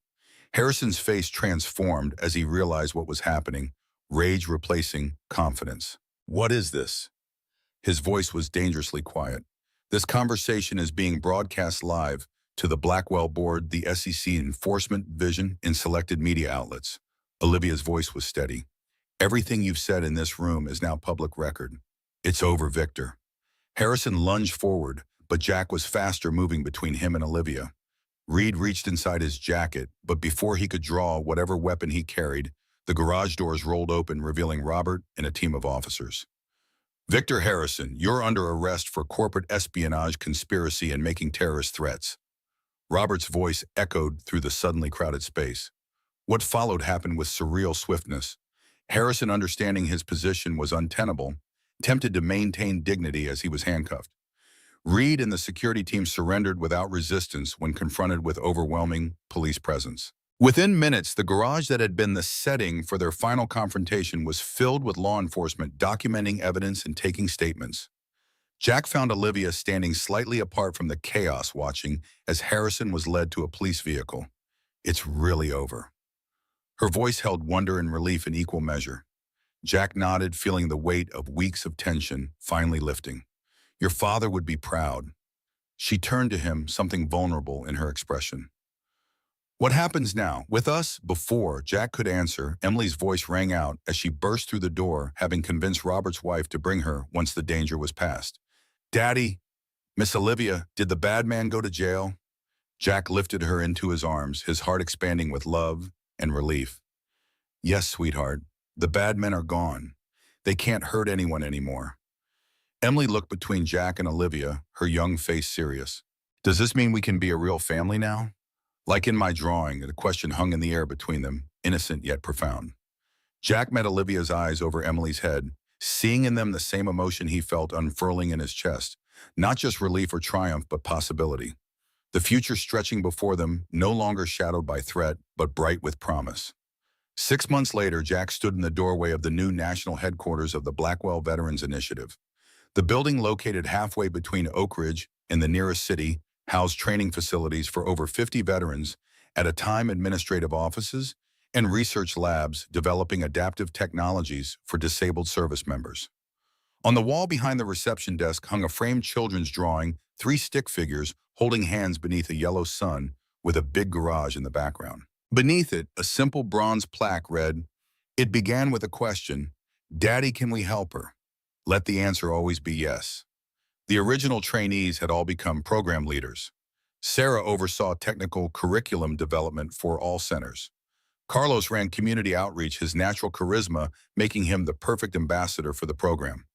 Harrison's face transformed as he realized what was happening, rage replacing confidence. What is this? His voice was dangerously quiet. This conversation is being broadcast live to the Blackwell Board, the SEC Enforcement Division, in selected media outlets. Olivia's voice was steady. Everything you've said in this room is now public record. It's over, Victor. Harrison lunged forward, but Jack was faster, moving between him and Olivia. Reed reached inside his jacket, but before he could draw whatever weapon he carried, the garage doors rolled open, revealing Robert and a team of officers. Victor Harrison, you're under arrest for corporate espionage, conspiracy, and making terrorist threats. Robert's voice echoed through the suddenly crowded space. What followed happened with surreal swiftness. Harrison, understanding his position was untenable, tempted to maintain dignity as he was handcuffed. Reed and the security team surrendered without resistance when confronted with overwhelming police presence. Within minutes, the garage that had been the setting for their final confrontation was filled with law enforcement documenting evidence and taking statements. Jack found Olivia standing slightly apart from the chaos, watching as Harrison was led to a police vehicle. It's really over. Her voice held wonder and relief in equal measure. Jack nodded, feeling the weight of weeks of tension finally lifting. Your father would be proud. She turned to him, something vulnerable in her expression. What happens now? With us? Before Jack could answer, Emily's voice rang out as she burst through the door, having convinced Robert's wife to bring her once the danger was past. Daddy, Miss Olivia, did the bad man go to jail? Jack lifted her into his arms, his heart expanding with love and relief. Yes, sweetheart, the bad men are gone. They can't hurt anyone anymore. Emily looked between Jack and Olivia, her young face serious. Does this mean we can be a real family now? Like in my drawing, the question hung in the air between them, innocent yet profound. Jack met Olivia's eyes over Emily's head, seeing in them the same emotion he felt unfurling in his chest, not just relief or triumph, but possibility. The future stretching before them, no longer shadowed by threat, but bright with promise. 6 months later, Jack stood in the doorway of the new national headquarters of the Blackwell Veterans Initiative. The building, located halfway between Oak Ridge and the nearest city, housed training facilities for over 50 veterans, at a time administrative offices and research labs developing adaptive technologies for disabled service members. On the wall behind the reception desk hung a framed children's drawing, 3 stick figures holding hands beneath a yellow sun with a big garage in the background. Beneath it, a simple bronze plaque read, "It began with a question, Daddy, can we help her? Let the answer always be yes." The original trainees had all become program leaders. Sarah oversaw technical curriculum development for all centers. Carlos ran community outreach, his natural charisma making him the perfect ambassador for the program.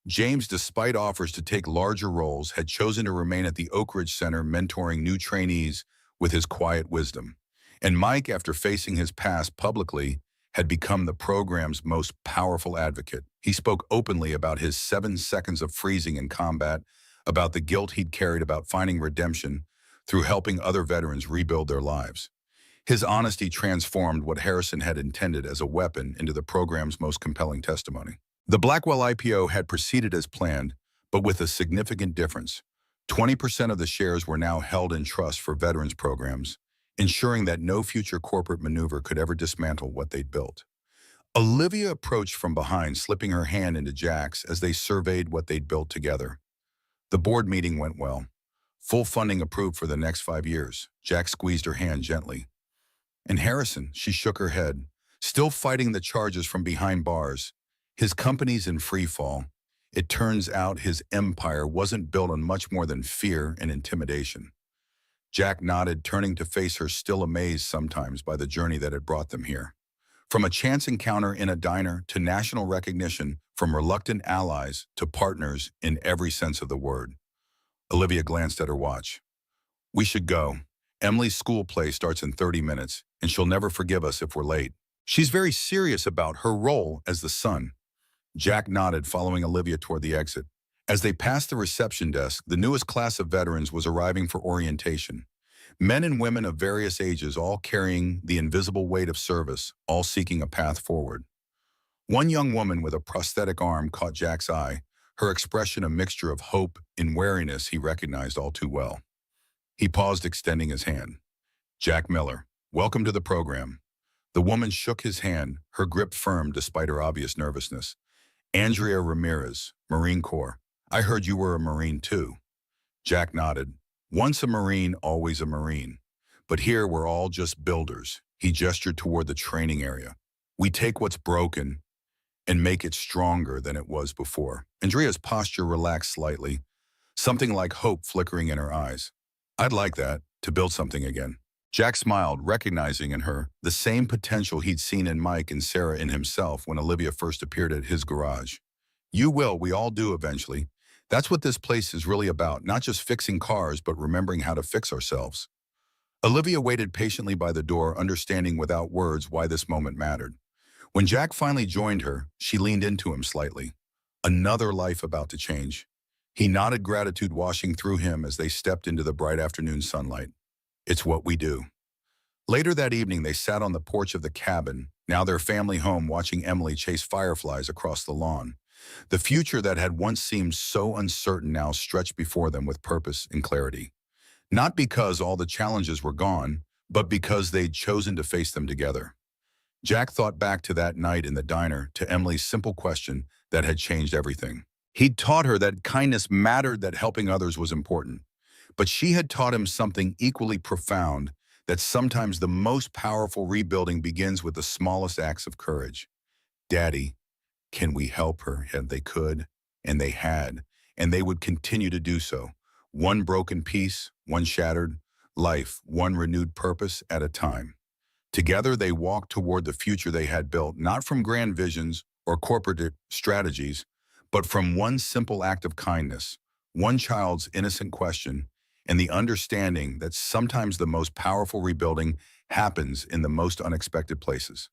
James, despite offers to take larger roles, had chosen to remain at the Oak Ridge Center mentoring new trainees with his quiet wisdom. And Mike, after facing his past publicly, had become the program's most powerful advocate. He spoke openly about his 7 seconds of freezing in combat, about the guilt he'd carried about finding redemption through helping other veterans rebuild their lives. His honesty transformed what Harrison had intended as a weapon into the program's most compelling testimony. The Blackwell IPO had proceeded as planned, but with a significant difference. 20% of the shares were now held in trust for veterans programs, ensuring that no future corporate maneuver could ever dismantle what they'd built. Olivia approached from behind, slipping her hand into Jack's as they surveyed what they'd built together. The board meeting went well. Full funding approved for the next 5 years. Jack squeezed her hand gently. And Harrison, she shook her head, still fighting the charges from behind bars. His company's in free fall. It turns out his empire wasn't built on much more than fear and intimidation. Jack nodded, turning to face her, still amazed sometimes by the journey that had brought them here. From a chance encounter in a diner to national recognition, from reluctant allies to partners in every sense of the word. Olivia glanced at her watch. We should go. Emily's school play starts in 30 minutes, and she'll never forgive us if we're late. She's very serious about her role as the son. Jack nodded, following Olivia toward the exit. As they passed the reception desk, the newest class of veterans was arriving for orientation. Men and women of various ages, all carrying the invisible weight of service, all seeking a path forward. One young woman with a prosthetic arm caught Jack's eye, her expression a mixture of hope and wariness he recognized all too well. He paused, extending his hand. Jack Miller, welcome to the program. The woman shook his hand, her grip firm despite her obvious nervousness. Andrea Ramirez, Marine Corps. I heard you were a Marine too. Jack nodded. Once a Marine, always a Marine. But here we're all just builders. He gestured toward the training area. We take what's broken and make it stronger than it was before. Andrea's posture relaxed slightly, something like hope flickering in her eyes. I'd like that, to build something again. Jack smiled, recognizing in her the same potential he'd seen in Mike and Sarah in himself when Olivia first appeared at his garage. You will, we all do eventually. That's what this place is really about, not just fixing cars, but remembering how to fix ourselves. Olivia waited patiently by the door, understanding without words why this moment mattered. When Jack finally joined her, she leaned into him slightly. Another life about to change. He nodded, gratitude washing through him as they stepped into the bright afternoon sunlight. It's what we do. Later that evening, they sat on the porch of the cabin, now their family home, watching Emily chase fireflies across the lawn. The future that had once seemed so uncertain now stretched before them with purpose and clarity. Not because all the challenges were gone, but because they'd chosen to face them together. Jack thought back to that night in the diner, to Emily's simple question that had changed everything. He'd taught her that kindness mattered, that helping others was important. But she had taught him something equally profound, that sometimes the most powerful rebuilding begins with the smallest acts of courage. Daddy, can we help her? And they could, and they had, and they would continue to do so. One broken piece, one shattered life, one renewed purpose at a time. Together they walked toward the future they had built, not from grand visions or corporate strategies, but from one simple act of kindness, one child's innocent question, and the understanding that sometimes the most powerful rebuilding happens in the most unexpected places.